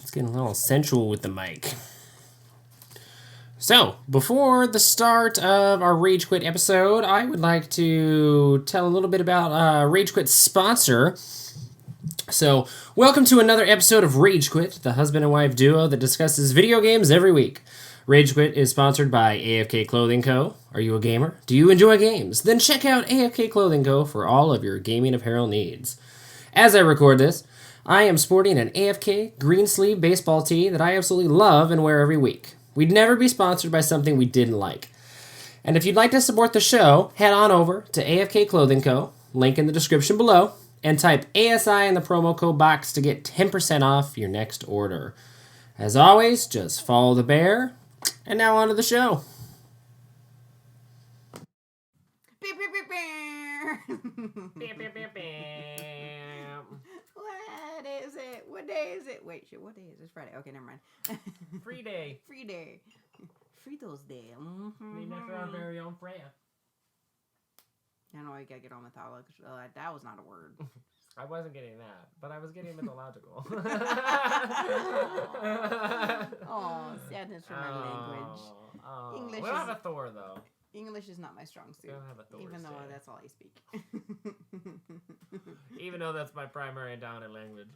It's getting a little sensual with the mic. So, before the start of our Rage Quit episode, I would like to tell a little bit about Rage Quit's sponsor. So, welcome to another episode of Rage Quit, the husband and wife duo that discusses video games every week. Rage Quit is sponsored by AFK Clothing Co. Are you a gamer? Do you enjoy games? Then check out AFK Clothing Co. for all of your gaming apparel needs. As I record this, I am sporting an AFK green sleeve baseball tee that I absolutely love and wear every week. We'd never be sponsored by something we didn't like. And if you'd like to support the show, head on over to AFK Clothing Co., link in the description below, and type ASI in the promo code box to get 10% off your next order. As always, just follow the bear, and now on to the show. Beep, beep, beep, Beep, beep, beep, beep. What is it? What day is it? Wait, shit, what day is it? It's Friday. Okay, never mind. Free day. Free day. Fritos Day. We never our very own Freya. I know I gotta get on mythology. That was not a word. I wasn't getting that, but I was getting mythological. Oh, sadness for my language. English we don't is... have a Thor, though. English is not my strong suit. We don't have a Thor even though stand. that's all I speak. Even though that's my primary dominant language.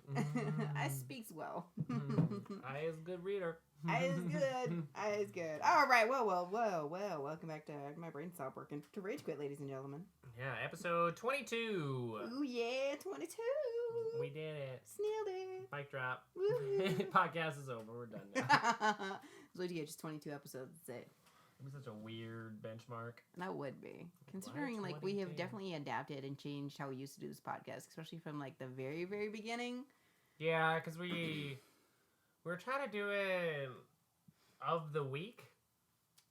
I speaks well. I is a good reader. I is good. I is good. All right. Well. Welcome back to my brain stopped working to Rage Quit, ladies and gentlemen. Yeah, episode 22. Ooh yeah, 22. We did it. Snailed it. Mic drop. Woo-hoo. Podcast is over. We're done now. So yeah, just 22 episodes. That's it. It was such a weird benchmark. That would be. Considering like we have definitely adapted and changed how we used to do this podcast, especially from like the very, very beginning. Yeah, because we're trying to do it of the week.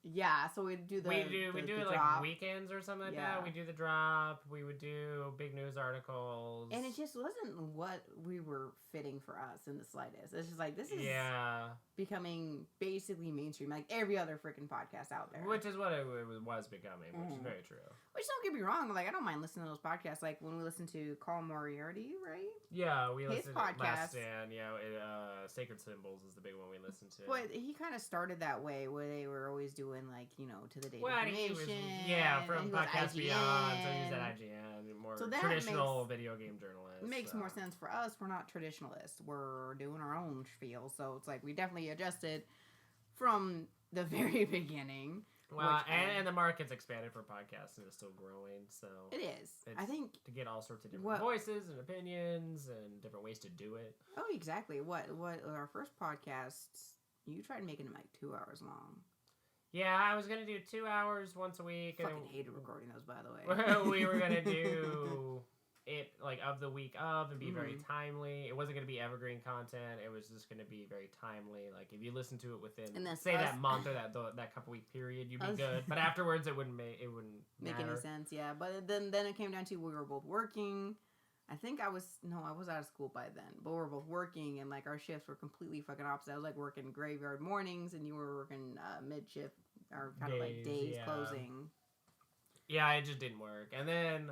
Yeah, so we'd do we do it drop. like weekends or something like Yeah. that. We do the drop. We would do big news articles. And it just wasn't what we were fitting for us in the slightest. It's just like, this is becoming basically mainstream, like every other freaking podcast out there. Which is what it was becoming, which is very true. Which, don't get me wrong, like I don't mind listening to those podcasts. Like when we listen to Call Moriarty, right? Yeah, we His listened to podcast. Last Stand. Yeah, Sacred Symbols is the big one we listened to. But he kind of started that way, where they were always doing like, you know, to the date He was, information. from Podcast Beyond, so he was at IGN, more So that traditional video game journalist. Makes more sense for us. We're not traditionalists. We're doing our own spiel. So it's like we definitely adjusted from the very beginning. Well, and the market's expanded for podcasts and it's still growing, so... It is. I think... To get all sorts of different voices and opinions and different ways to do it. Oh, exactly. What our first podcasts, you tried making them like 2 hours long. Yeah, I was going to do 2 hours once a week. I fucking hated recording those, by the way. We were going to do it like of the week of and be very timely. It wasn't going to be evergreen content. It was just going to be very timely. Like if you listen to it within say that month or that couple week period, you'd be good. But afterwards, it wouldn't make any sense. Yeah, but then it came down to we were both working. I think I was out of school by then, but we were both working and like our shifts were completely fucking opposite. I was like working graveyard mornings and you were working mid shift or kind of like days closing. Yeah, it just didn't work. And then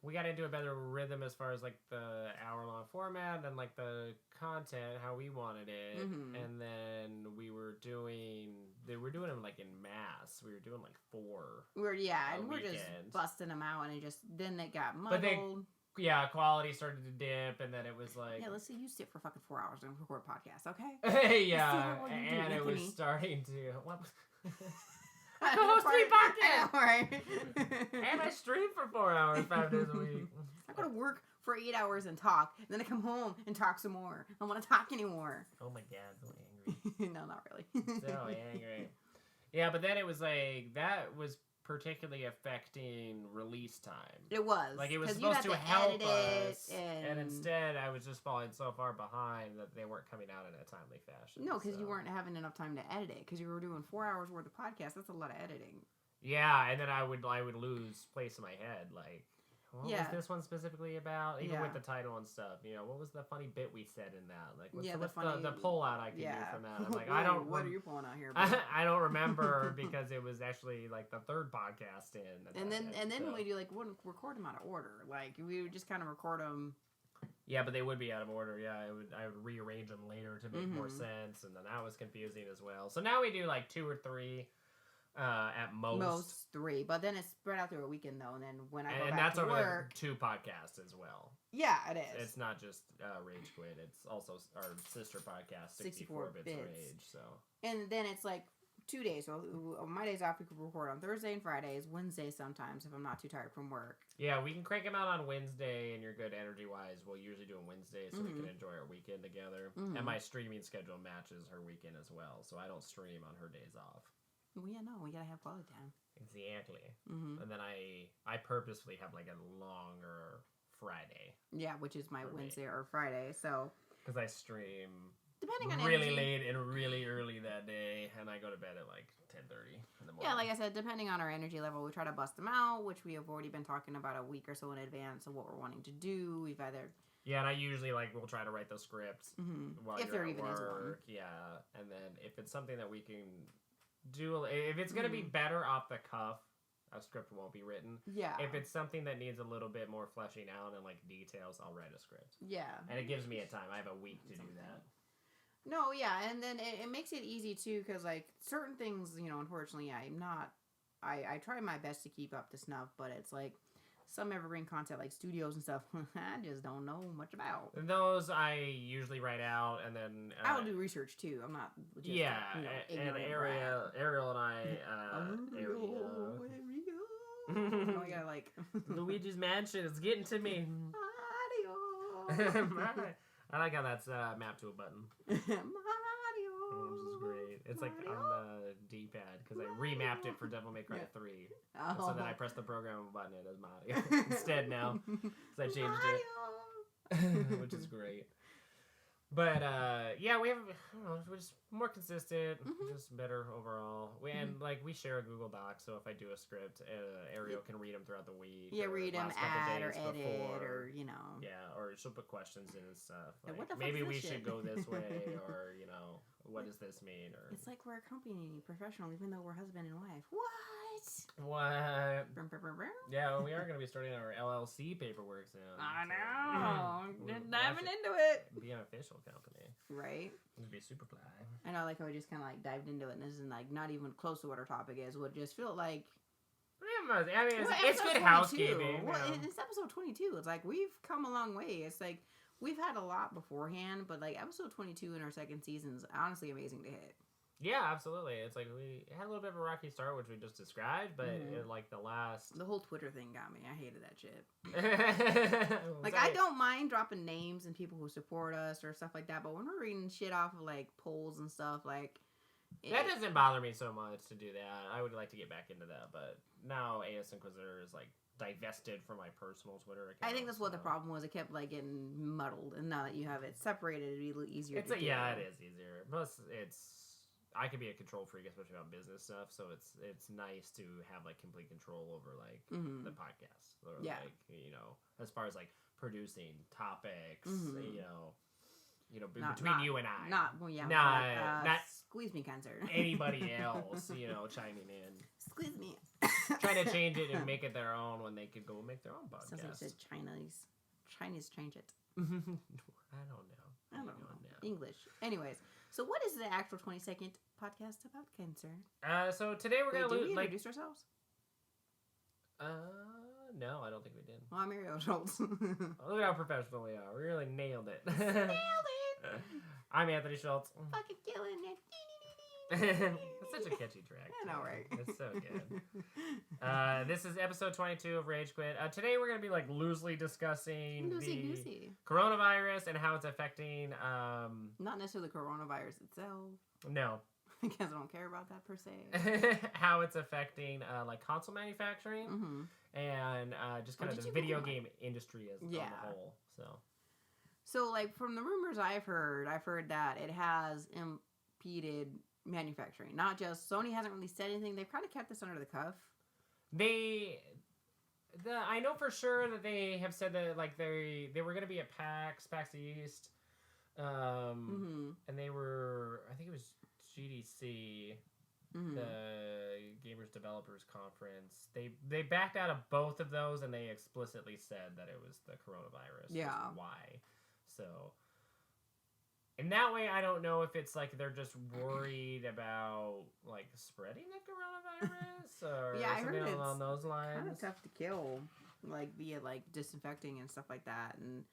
we got into a better rhythm as far as like the hour-long format and like the content, how we wanted it. Mm-hmm. And then we were doing them like in mass. We were doing like 4. We're just busting them out, and then it got muddled. But quality started to dip, and then it was like... Yeah, let's say you sit for fucking 4 hours and record a podcast, okay? Yeah, and it was starting to... What? I host 3 podcasts! Right. And I stream for 4 hours, 5 days a week. I go to work for 8 hours and talk, and then I come home and talk some more. I don't want to talk anymore. Oh my god, so angry. No, not really. So angry. Yeah, but then it was like, that was particularly affecting release time. It was. Like, it was supposed to help us, and instead I was just falling so far behind that they weren't coming out in a timely fashion. No, because you weren't having enough time to edit it, because you were doing 4 hours worth of podcasts. That's a lot of editing. Yeah, and then I would lose place in my head, like... What was this one specifically about? Even with the title and stuff, you know, what was the funny bit we said in that? Like, what's the pull out I could do from that? I'm like, what are you pulling out here? I don't remember because it was actually like the 3rd podcast in. And then we do like wouldn't record them out of order. Like we would just kind of record them Yeah, but they would be out of order. Yeah, I would rearrange them later to make more sense, and then that was confusing as well. So now we do like 2 or 3 at most. Most 3, but then it's spread out through a weekend though, and then when I go back that's to over work, 2 podcasts as well. Yeah, it is. It's not just Rage Quit. It's also our sister podcast, 64 Bits Rage. So. And then it's like 2 days. So my days off, we could record on Thursday and Fridays, Wednesday sometimes if I'm not too tired from work. Yeah, we can crank them out on Wednesday, and you're good energy-wise. We'll usually do them Wednesday so we can enjoy our weekend together. And my streaming schedule matches her weekend as well, so I don't stream on her days off. Well, yeah, no, we gotta have quality time. Exactly. And then I purposefully have like a longer Friday. Yeah, which is my Wednesday or Friday, so... Because I stream... Depending on really energy. late and really early that day, and I go to bed at like 10:30 in the morning. Yeah, like I said, depending on our energy level, we try to bust them out, which we have already been talking about a week or so in advance of what we're wanting to do. We've either... Yeah, and I usually will try to write those scripts while if you're there at even work. is one. Yeah, and then if it's something that we can do, if it's gonna be better off the cuff, a script won't be written. Yeah. If it's something that needs a little bit more fleshing out and like details, I'll write a script. Yeah. And it gives me a time. I have a week to do that. No, yeah, and then it makes it easy too, because like certain things, unfortunately, I'm not. I try my best to keep up to snuff, but it's like some evergreen content like studios and stuff. I just don't know much about. Those I usually write out, and then I'll do research too. I'm not. Just, and Ariel and I. Oh, I gotta like Luigi's Mansion is getting to me. Mario. I like how that's mapped to a button. Mario. Which is great. It's like on the D-pad because I remapped it for Devil May Cry 3. So then I press the program button and it is Mario instead now. So I changed it, which is great. But yeah, we have we're just more consistent, just better overall. And like we share a Google Doc, so if I do a script, Ariel can read them throughout the week. Yeah, read them, add or edit, before. or Yeah, or she'll put questions in and stuff. Like, what the fuck maybe is we this should shit? go this way, or what does this mean? Or it's like we're a company professional, even though we're husband and wife. What? What? Yeah, well, we are going to be starting our LLC paperwork soon. I so, know. Diving into it. Be an official company. Right. It'd be super fly. I know, like how we just kind of like dived into it, and this is like not even close to what our topic is. Would just feel like. I mean, it's good 22. housekeeping. Well, it's episode 22. It's like we've come a long way. It's like we've had a lot beforehand, but like episode 22 in our second season is honestly amazing to hit. Yeah, absolutely. It's like we had a little bit of a rocky start, which we just described, but like the whole Twitter thing got me. I hated that shit. Like I don't mind dropping names and people who support us or stuff like that, but when we're reading shit off of like polls and stuff, like that doesn't bother me so much to do that. I would like to get back into that, but now ASInquisitor is like divested from my personal Twitter account. I think that's what the problem was. It kept like getting muddled, and now that you have it separated, it'd be a little easier. It is easier. Plus, I could be a control freak, especially about business stuff. So it's nice to have like complete control over like the podcast, or like as far as like producing topics, between you and I, not squeeze me, cancer. Anybody else, chiming in. Squeeze me. Trying to change it and make it their own when they could go make their own podcast. Sounds like you said Chinese change it. I don't know. English. Anyways, so what is the actual 22nd podcast about, cancer? So today we're gonna introduce ourselves. No, I don't think we did. Well, I'm Ariel Schultz. Look how professional we are. We really nailed it. Nailed it. I'm Anthony Schultz. Fucking killing it. It's such a catchy track. I know, right? It's so good. This is episode 22 of Rage Quit. Today we're going to be like loosely discussing the coronavirus and how it's affecting... Not necessarily the coronavirus itself. No. Because I don't care about that per se. How it's affecting like console manufacturing and just kind of the video game industry as on the whole. So like from the rumors I've heard that it has impeded manufacturing. Not just Sony hasn't really said anything. They've kind of kept this under the cuff. I know for sure that they have said that like they were going to be at PAX East, and they were, I think it was GDC, the Gamers Developers Conference. They backed out of both of those, and they explicitly said that it was the coronavirus. Yeah. Why? So, in that way, I don't know if it's like they're just worried about like spreading the coronavirus or Yeah, I heard something it's along those lines. kind of tough to kill, like via like disinfecting and stuff like that, and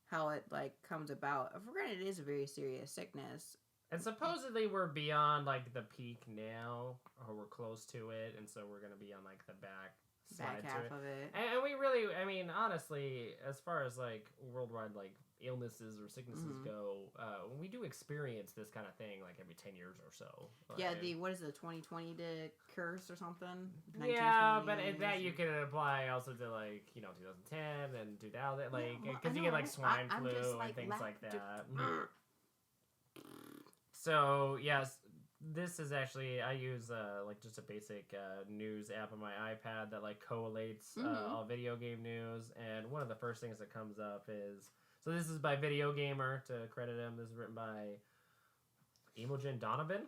how it like comes about. For granted, it is a very serious sickness. And supposedly we're beyond like the peak now, or we're close to it, and so we're gonna be on like the back half to it. of it. And we really, I mean, honestly, as far as like worldwide like illnesses or sicknesses go, we do experience this kind of thing like every 10 years or so. Like, Yeah, what is it, 2020 to curse or something? Yeah, but that you can apply also to like 2010 and 2000, like because you get like swine flu and things like that. So yes, this is actually I use like just a basic news app on my iPad that like collates all video game news, and one of the first things that comes up is this is by Video Gamer, to credit him. This is written by Imogen Donovan.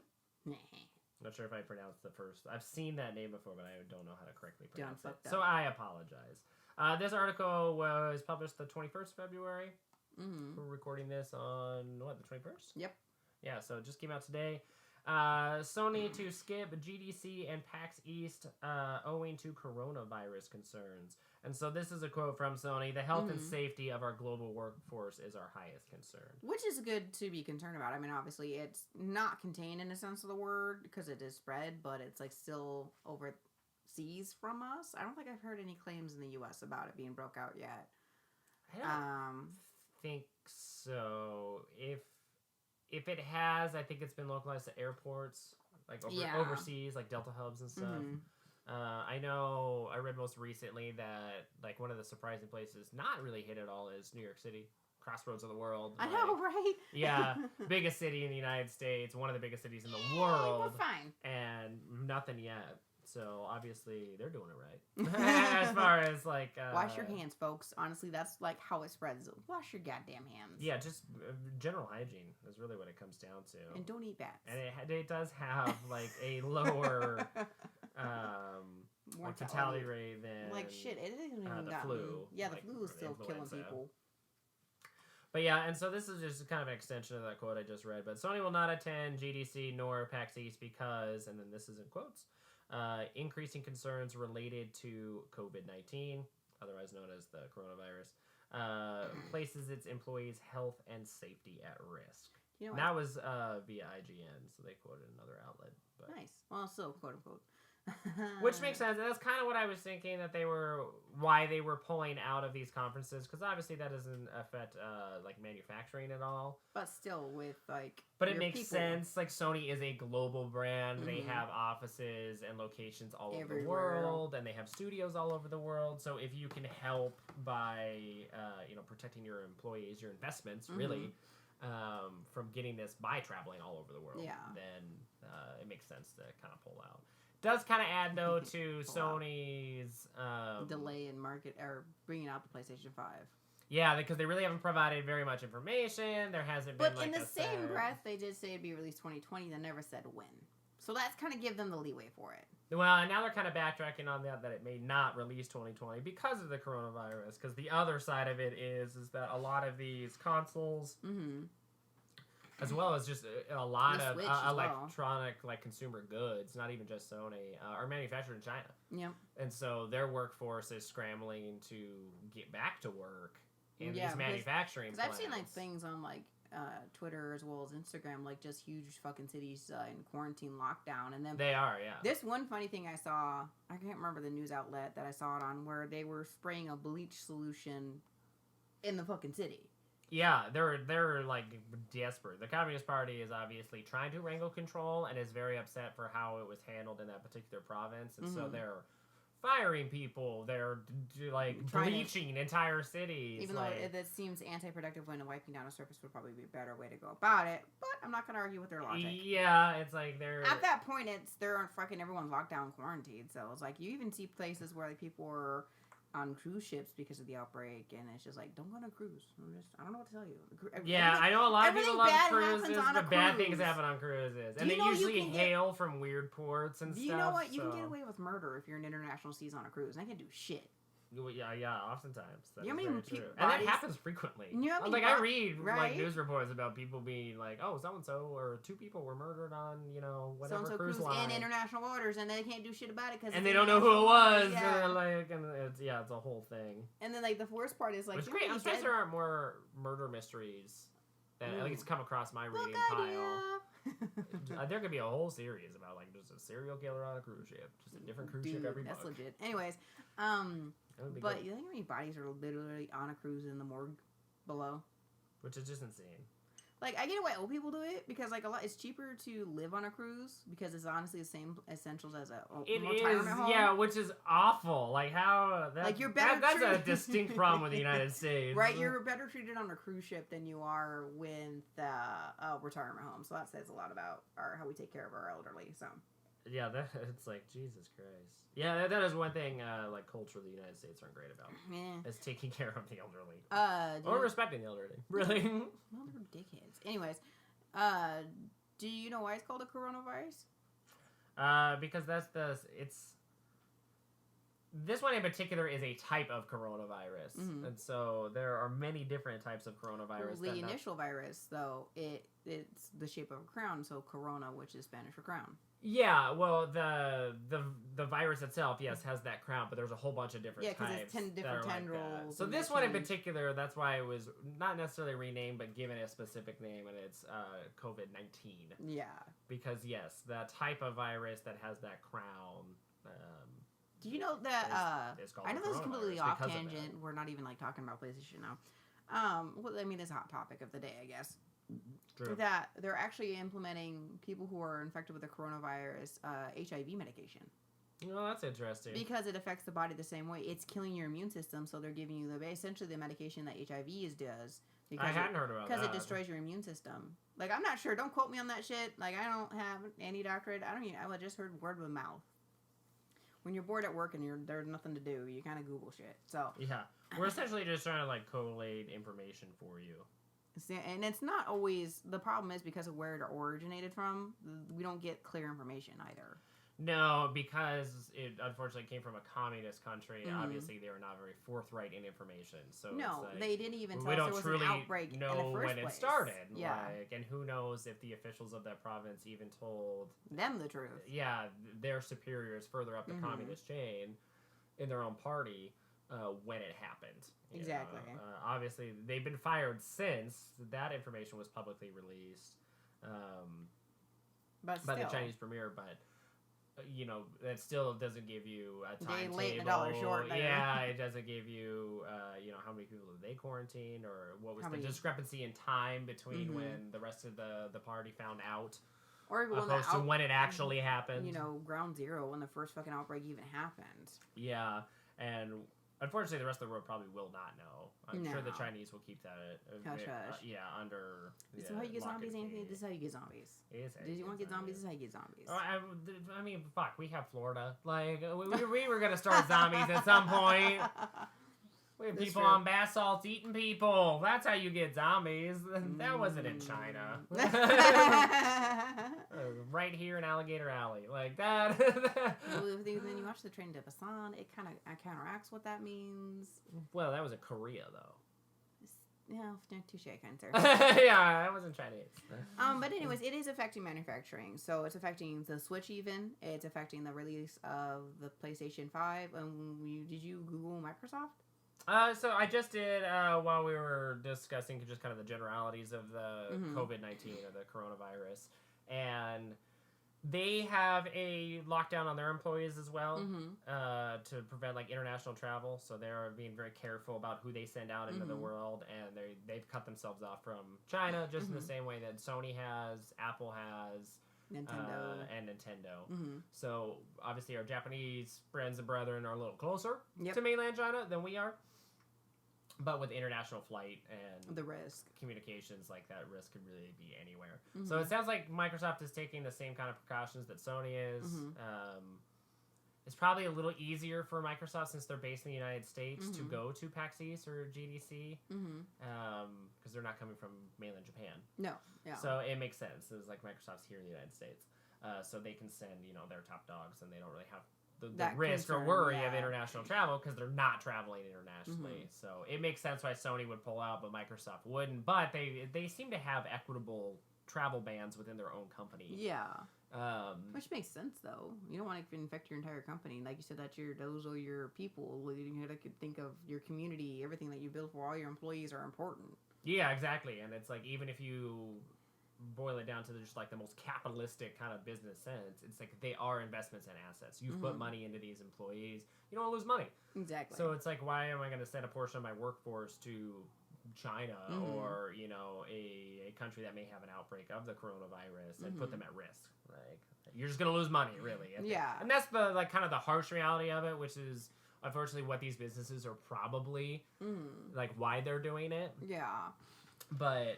Not sure if I pronounced the first. I've seen that name before, but I don't know how to correctly pronounce it. So I apologize. This article was published the 21st February. We're recording this on the 21st? Yep. Yeah, so it just came out today. Sony to skip GDC and PAX East owing to coronavirus concerns. And so this is a quote from Sony. The health and safety of our global workforce is our highest concern. Which is good to be concerned about. I mean, obviously, it's not contained in a sense of the word because it is spread, but it's like still overseas from us. I don't think I've heard any claims in the U.S. about it being broke out yet. I don't think so. If it has, I think it's been localized to airports, like overseas, like Delta hubs and stuff. I know I read most recently that like one of the surprising places not really hit at all is New York City, crossroads of the world. I know, right? Yeah, biggest city in the United States, one of the biggest cities in the world. We're fine. And nothing yet. So obviously they're doing it right. As far as like wash your hands, folks. Honestly, that's like how it spreads. Wash your goddamn hands. Yeah, just general hygiene is really what it comes down to. And don't eat bats. And it does have like a lower like fatality rate than like shit. It isn't even the flu. Yeah, the like, flu is still killing people. But yeah, and so this is just kind of an extension of that quote I just read. But Sony will not attend GDC nor PAX East because, and then this is in quotes, increasing concerns related to COVID-19, otherwise known as the coronavirus, places its employees' health and safety at risk. That was via IGN, so they quoted another outlet. But. Nice. Well, still, quote unquote. Which makes sense. That's kind of what I was thinking, why they were pulling out of these conferences, because obviously that doesn't affect like manufacturing at all. But still, with like. But it makes sense. Like Sony is a global brand. They have offices and locations all over the world, and they have studios all over the world. So if you can help by protecting your employees, your investments, really, from getting this by traveling all over the world, then it makes sense to kind of pull out. Does kind of add though to Sony's delay in market or bringing out the PlayStation 5. Yeah, because they really haven't provided very much information. There hasn't been. But in the same breath, they did say it'd be released 2020. They never said when. So that's kind of give them the leeway for it. Well, and now they're kind of backtracking on that it may not release 2020 because of the coronavirus. Because the other side of it is that a lot of these consoles. As well as just a lot of electronic, like consumer goods, not even just Sony, are manufactured in China. Yep. And so their workforce is scrambling to get back to work in these manufacturing plants. I've seen like things on like Twitter as well as Instagram, like just huge fucking cities in quarantine lockdown, and then they are. Yeah. This one funny thing I saw, I can't remember the news outlet that I saw it on, where they were spraying a bleach solution in the fucking city. Yeah, they're like desperate. The Communist Party is obviously trying to wrangle control and is very upset for how it was handled in that particular province, and so they're firing people. They're like bleaching entire cities. Even though it seems anti-productive when wiping down a surface would probably be a better way to go about it, but I'm not gonna argue with their logic. Yeah, it's like they're at that point. They're fucking everyone's locked down, quarantined. So it's like you even see places where like people were on cruise ships because of the outbreak, and it's just like, don't go on a cruise. I don't know what to tell you. Yeah, I know a lot of people love cruises, but bad things happen on cruises, and they usually hail from weird ports and stuff. You know what? You can get away with murder if you're in international seas on a cruise. I can do shit. Yeah, oftentimes. That You know is how many very true. And bodies- that happens frequently. You know how many Like, I read, right? like, news reports about people being like, oh, so-and-so or 2 people were murdered on, whatever So-and-so cruise cruise line. in international waters, and they can't do shit about it because And they don't know who it was. Yeah. And it's a whole thing. And then, like, the worst part is, like... Which is great. I'm surprised there aren't more murder mysteries that at least come across my reading pile. There could be a whole series about, like, just a serial killer on a cruise ship. Just a different cruise ship every That's book. legit. Anyways, but you think how many bodies are literally on a cruise in the morgue below? Which is just insane. Like, I get why old people do it, because, like, it's cheaper to live on a cruise, because it's honestly the same essentials as a retirement home. Yeah, which is awful. Like, how... Like, you're better that's a treated- distinct problem with the United States. Right, you're better treated on a cruise ship than you are with a retirement home. So that says a lot about how we take care of our elderly, so... Yeah, it's like, Jesus Christ. Yeah, that is one thing, like, culture the United States aren't great about. Yeah. Is taking care of the elderly. Or respecting the elderly. Really. Well, they're dickheads. Anyways, do you know why it's called a coronavirus? Because this one in particular is a type of coronavirus. Mm-hmm. And so there are many different types of coronavirus. Well, the initial virus, though, it's the shape of a crown, so corona, which is Spanish for crown. Yeah, well, the virus itself, yes, has that crown, but there's a whole bunch of different types. Yeah, because it's 10 different tendrils. Like so this one in particular, that's why it was not necessarily renamed, but given a specific name, and it's COVID-19. Yeah. Because, yes, the type of virus that has that crown... do you know that... is called I know this is completely off of tangent. We're not even, like, talking about PlayStation now. Well, I mean, it's a hot topic of the day, I guess. True. That they're actually implementing people who are infected with the coronavirus HIV medication. Well, that's interesting. Because it affects the body the same way. It's killing your immune system, so they're giving you essentially the medication that HIV does. I hadn't heard about that. Because it destroys your immune system. Like, I'm not sure. Don't quote me on that shit. Like, I don't have any doctorate. I just heard word of mouth. When you're bored at work and there's nothing to do, you kind of Google shit. So yeah, we're essentially just trying to, like, collate information for you. And it's not always... The problem is because of where it originated from, we don't get clear information either. No, because it unfortunately came from a communist country. Mm-hmm. Obviously, they were not very forthright in information. So no, it's like, they didn't even tell we us don't there was truly an outbreak know in the first when place. it started. Yeah. Like, and who knows if the officials of that province even told them the truth. Yeah, their superiors further up the communist chain in their own party when it happened. Exactly. Obviously, they've been fired since that information was publicly released by the Chinese premier, but that still doesn't give you a timetable. Day late and $1 short. Yeah, it doesn't give you, how many people did they quarantine, or what was the discrepancy in time between when the rest of the party found out, or opposed to when it actually happened. Ground zero, when the first fucking outbreak even happened. Yeah, and unfortunately, the rest of the world probably will not know. I'm sure the Chinese will keep that hush hush. Under. This is how you get zombies, Anthony. This is how you get zombies. Did you want to get zombies? This is how you get zombies. I mean, fuck. We have Florida. Like, we were gonna start zombies at some point. We have people on bath salts eating people. That's how you get zombies. That wasn't in China. Right here in Alligator Alley. Like that. Well, then you watch the Train to Busan, it kind of counteracts what that means. Well, that was in Korea, though. Yeah, touche, kind sir. Yeah, that wasn't Chinese. But anyways, it is affecting manufacturing. So it's affecting the Switch even. It's affecting the release of the PlayStation 5. Did you Google Microsoft? So I just did while we were discussing just kind of the generalities of the COVID-19 or the coronavirus, and they have a lockdown on their employees as well to prevent like international travel. So they're being very careful about who they send out into the world, and they've cut themselves off from China just in the same way that Sony has, Apple has. Nintendo. So obviously our Japanese friends and brethren are a little closer to mainland China than we are. But with international flight and the risk, communications, like that risk could really be anywhere. So it sounds like Microsoft is taking the same kind of precautions that Sony is. It's probably a little easier for Microsoft since they're based in the United States to go to PAX East or GDC because they're not coming from mainland Japan. No, yeah. So it makes sense. It's like Microsoft's here in the United States, so they can send their top dogs, and they don't really have That risk or concern, worry yeah. of international travel because they're not traveling internationally. So it makes sense why Sony would pull out, but Microsoft wouldn't. But they seem to have equitable travel bans within their own company. Yeah. Which makes sense though. You don't want to infect your entire company. Like you said, those are your people. You know, think of your community, everything that you build for all your employees are important. Yeah, exactly. And it's like even if you boil it down to just like the most capitalistic kind of business sense, it's like they are investments and assets. You've put money into these employees. You don't want to lose money. Exactly. So it's like, why am I going to send a portion of my workforce to China or, you know, a country that may have an outbreak of the coronavirus and put them at risk? Like, you're just going to lose money, really. Yeah. And that's the, like, kind of the harsh reality of it, which is unfortunately what these businesses are probably, like, why they're doing it. Yeah. But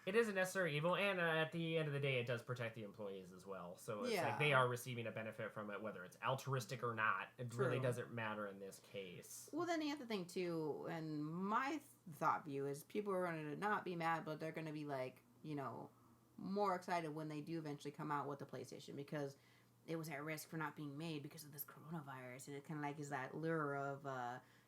it is a necessary evil, and at the end of the day, it does protect the employees as well. So it's like they are receiving a benefit from it, whether it's altruistic or not. It really doesn't matter in this case. Well, then you have to think too, and my thought view is people are going to not be mad, but they're going to be like, you know, more excited when they do eventually come out with the PlayStation because it was at risk for not being made because of this coronavirus, and it kind of like is that lure of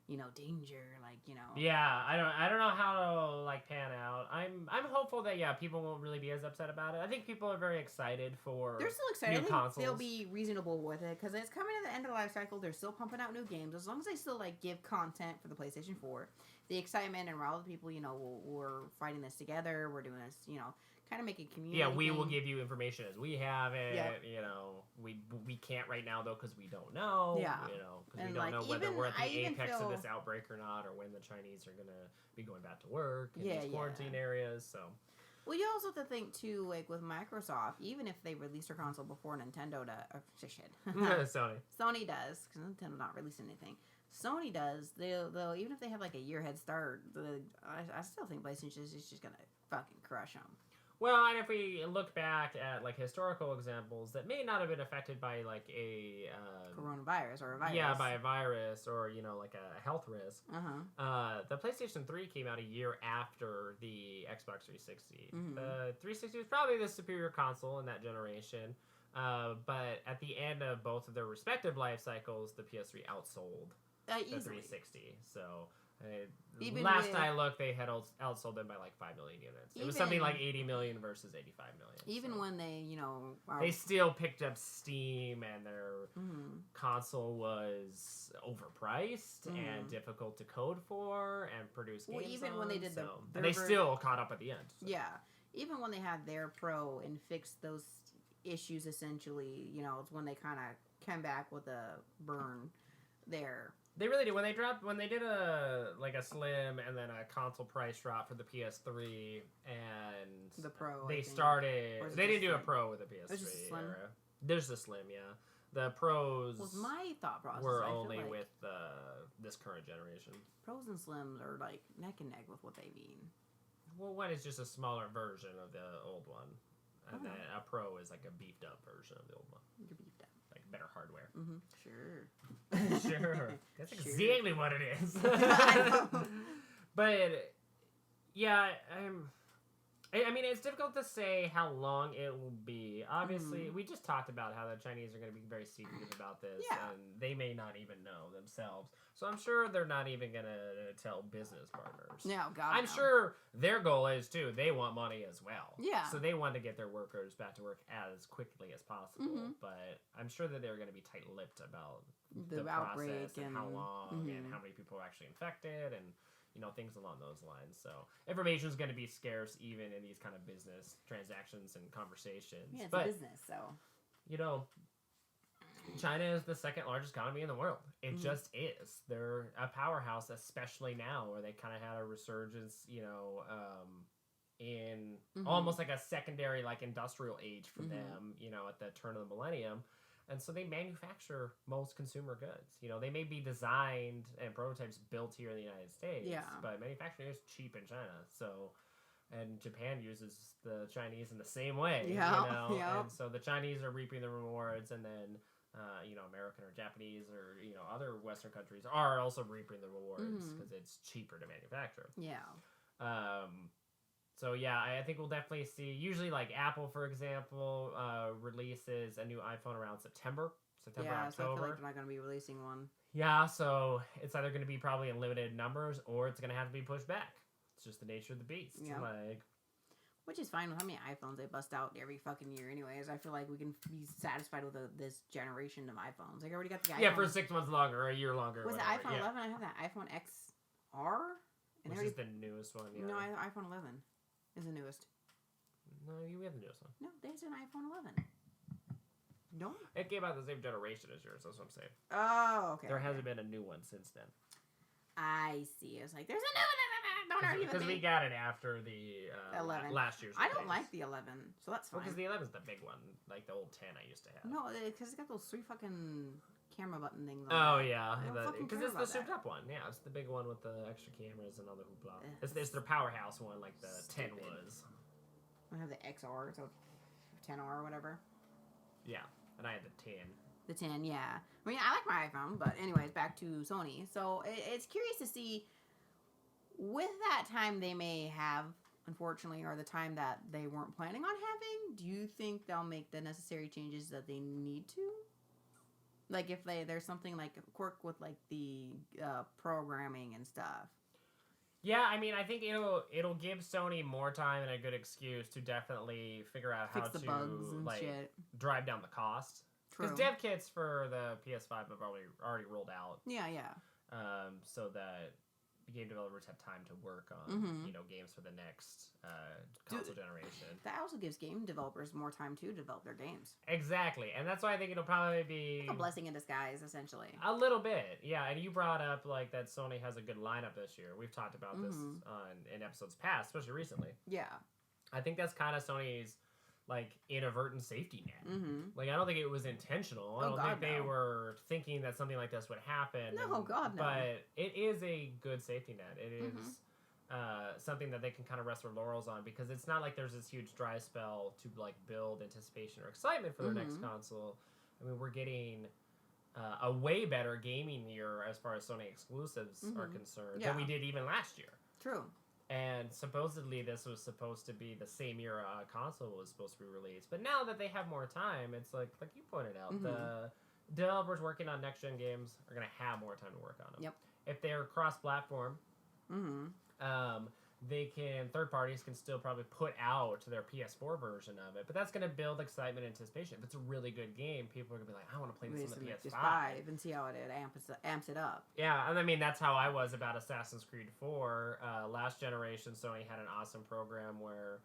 you know, danger, like, you know. Yeah, I don't know how to like pan out. I'm hopeful that people won't really be as upset about it. I think people are very excited for. They're still excited. New I think consoles. they'll be reasonable with it because it's coming to the end of the life cycle. They're still pumping out new games as long as they still like give content for the PlayStation 4. The excitement and all the people, you know, we're fighting this together. We're doing this, you know, kind of making community. Yeah, we thing. will give you information as we have it. Yeah. You know, we can't right now though because we don't know. Yeah. You know, because we And, don't like, know whether even- we're at the I even apex feel- of this outbreak or not, or when the Chinese are gonna be going back to work in Yeah, these yeah. quarantine areas. So. Well, you also have to think too, like with Microsoft, even if they release their console before Nintendo Sony. Sony does, because Nintendo's not releasing anything. Sony does. They'll even if they have like a year head start, I still think PlayStation is just gonna fucking crush them. Well, and if we look back at like historical examples that may not have been affected by like a Coronavirus or a virus. yeah, by a virus or you know like a health risk. The PlayStation 3 came out a year after the Xbox 360. The 360 was probably the superior console in that generation. But at the end of both of their respective life cycles, the PS3 outsold the Easily. 360. So Even last with- I looked, they had outsold them by like 5 million units. It was Even- something like 80 million versus 85 million. Even so. when they, you know, are, They still picked up steam, and their console was overpriced and difficult to code for and produce games. Well, even when they did so. the and they still caught up at the end. So. yeah, even when they had their Pro and fixed those issues, essentially, you know, it's when they kind of came back with a burn there. They really did. When they did a slim and then a console price drop for the PS3 and The Pro, they I think. started. Or is it They just didn't do a Slim? Pro with the PS3 There's just a Slim? era. There's the Slim, yeah. The Pros Was my thought process. were I feel only like with this current generation. Pros and Slims are like neck and neck with what they mean. Well, one is just a smaller version of the old one, and Oh. then a Pro is like a beefed up version of the old one, You're beefed up. like better hardware. Sure. Sure, that's Sure. exactly what it is. I know. But yeah, I mean, it's difficult to say how long it will be. Obviously, we just talked about how the Chinese are going to be very secretive about this, Yeah. and they may not even know themselves. So I'm sure they're not even going to tell business partners. No, God. I'm no. sure their goal is too. They want money as well. Yeah. So they want to get their workers back to work as quickly as possible. Mhm. But I'm sure that they're going to be tight-lipped about The outbreak process and how and- long and how many people are actually infected and things along those lines. So information is going to be scarce even in these kind of business transactions and conversations. Yeah, it's but a business, so. China is the second largest economy in the world. It just is. They're a powerhouse, especially now where they kind of had a resurgence, in almost like a secondary, like industrial age for them, at the turn of the millennium. And so they manufacture most consumer goods. They may be designed and prototypes built here in the United States, but manufacturing is cheap in China. So, and Japan uses the Chinese in the same way, Yeah. And so the Chinese are reaping the rewards, and then American or Japanese or other Western countries are also reaping the rewards because it's cheaper to manufacture. Yeah. So yeah, I think we'll definitely see. Usually, like Apple, for example, releases a new iPhone around September, Yeah, so I feel October. like they're not going to be releasing one. Yeah, so it's either going to be probably in limited numbers or it's going to have to be pushed back. It's just the nature of the beast. Yeah. Like, which is fine with how many iPhones they bust out every fucking year, anyways. I feel like we can be satisfied with this generation of iPhones. Like, I already got the iPhone. Yeah, for 6 months longer or a year longer. Was the iPhone 11? I have that iPhone XR. Which is the newest one, yeah. No, iPhone 11 is the newest. No, you have the newest one. No, there's an iPhone 11. No? It came out the same generation as yours, that's what I'm saying. Oh, okay. There hasn't been a new one since then. I see. It's like, there's a new one. Don't argue with me. Because we got it after the 11. Last year's I don't like the 11, so that's fine. Because the 11's the big one, like the old 10 I used to have. No, because it's got those 3 fucking camera button things on Oh, it. yeah. Because it's the souped up one. Yeah, it's the big one with the extra cameras and all the hoopla. It's their powerhouse one, like the 10 was. I have the XR, so 10R or whatever. Yeah, and I had the 10. The 10, yeah. I mean, I like my iPhone, but anyways, back to Sony. So it's curious to see, with that time they may have, unfortunately, or the time that they weren't planning on having, do you think they'll make the necessary changes that they need to? Like, if there's something like a quirk with, like, the programming and stuff. Yeah, I mean, I think it'll give Sony more time and a good excuse to definitely figure out Fix how the to bugs and like shit. drive down the cost. True. Because dev kits for the PS5 have already rolled out. Yeah, yeah. So that game developers have time to work on games for the next console generation. That also gives game developers more time to develop their games. Exactly, and that's why I think it'll probably be like a blessing in disguise, essentially. A little bit, yeah. And you brought up like that Sony has a good lineup this year. We've talked about this in episodes past, especially recently. Yeah, I think that's kind of Sony's like inadvertent safety net. Like I don't think it was intentional. I don't think they were thinking that something like this would happen. No, God, no. But it is a good safety net. It is something that they can kind of rest their laurels on because it's not like there's this huge dry spell to like build anticipation or excitement for their next console. I mean, we're getting a way better gaming year as far as Sony exclusives are concerned than we did even last year. True. And supposedly this was supposed to be the same year a console was supposed to be released. But now that they have more time, it's like you pointed out, the developers working on next-gen games are going to have more time to work on them. Yep. If they're cross-platform, third parties can still probably put out their PS4 version of it. But that's going to build excitement and anticipation. If it's a really good game, people are going to be like, I want to play this on the PS5. And see how it amps it up. Yeah, and I mean, that's how I was about Assassin's Creed 4. Last generation, Sony had an awesome program where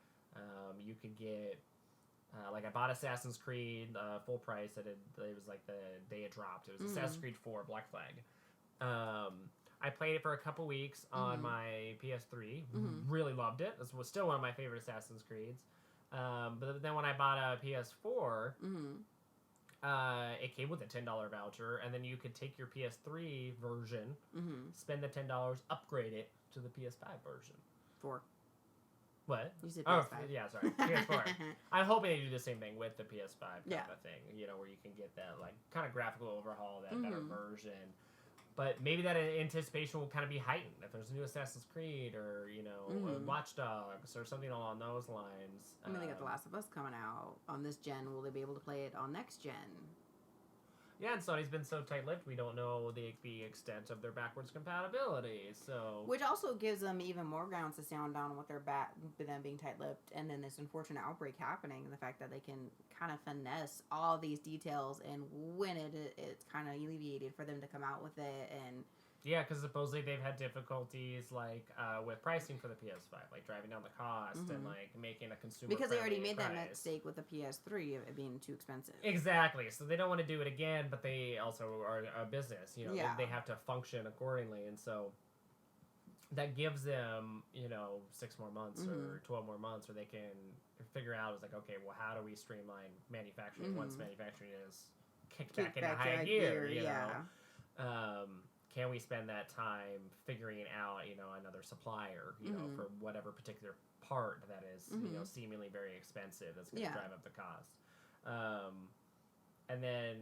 you could get... I bought Assassin's Creed full price. It was like the day it dropped. It was Assassin's Creed 4 Black Flag. I played it for a couple weeks on my PS3. Really loved it. This was still one of my favorite Assassin's Creeds. But then when I bought a PS4, it came with a $10 voucher, and then you could take your PS3 version, spend the $10, upgrade it to the PS5 version. 4. What? You said PS5. Oh, yeah, sorry. PS4. I'm hoping they do the same thing with the PS5 kind of thing, where you can get that like kind of graphical overhaul, that better version. But maybe that anticipation will kind of be heightened if there's a new Assassin's Creed or, Watch Dogs or something along those lines. I mean, they got The Last of Us coming out on this gen. Will they be able to play it on next gen? Yeah, and Sony's been so tight-lipped, we don't know the extent of their backwards compatibility, so... Which also gives them even more grounds to sound down with them being tight-lipped, and then this unfortunate outbreak happening, and the fact that they can kind of finesse all these details, and when it's kind of alleviated for them to come out with it, and... Yeah, because supposedly they've had difficulties, with pricing for the PS5, like driving down the cost and, making a consumer because they already made price. that mistake with the PS3 of it being too expensive. Exactly. So they don't want to do it again, but they also are a business. They have to function accordingly, and so that gives them, 6 more months or 12 more months where they can figure out, okay, well, how do we streamline manufacturing once manufacturing is kicked back into high gear, can we spend that time figuring out, another supplier, for whatever particular part that is, seemingly very expensive that's going to drive up the cost. And then,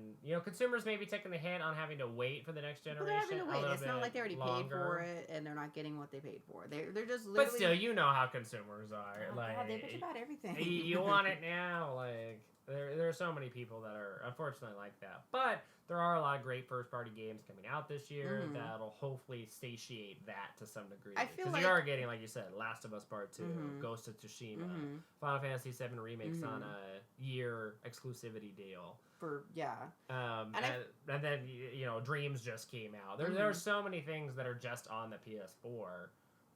consumers may be taking the hit on having to wait for the next generation. But they're having to a wait. little It's not like they already longer. paid for it and they're not getting what they paid for. They're just literally. But still, you know how consumers are. Oh, like, God, they bitch about everything. you want it now. Like, there are so many people that are unfortunately like that. But there are a lot of great first-party games coming out this year that'll hopefully satiate that to some degree. I feel because you are getting, like you said, Last of Us Part 2, Ghost of Tsushima, Final Fantasy VII Remakes on a year exclusivity deal. And then Dreams just came out. There are so many things that are just on the PS4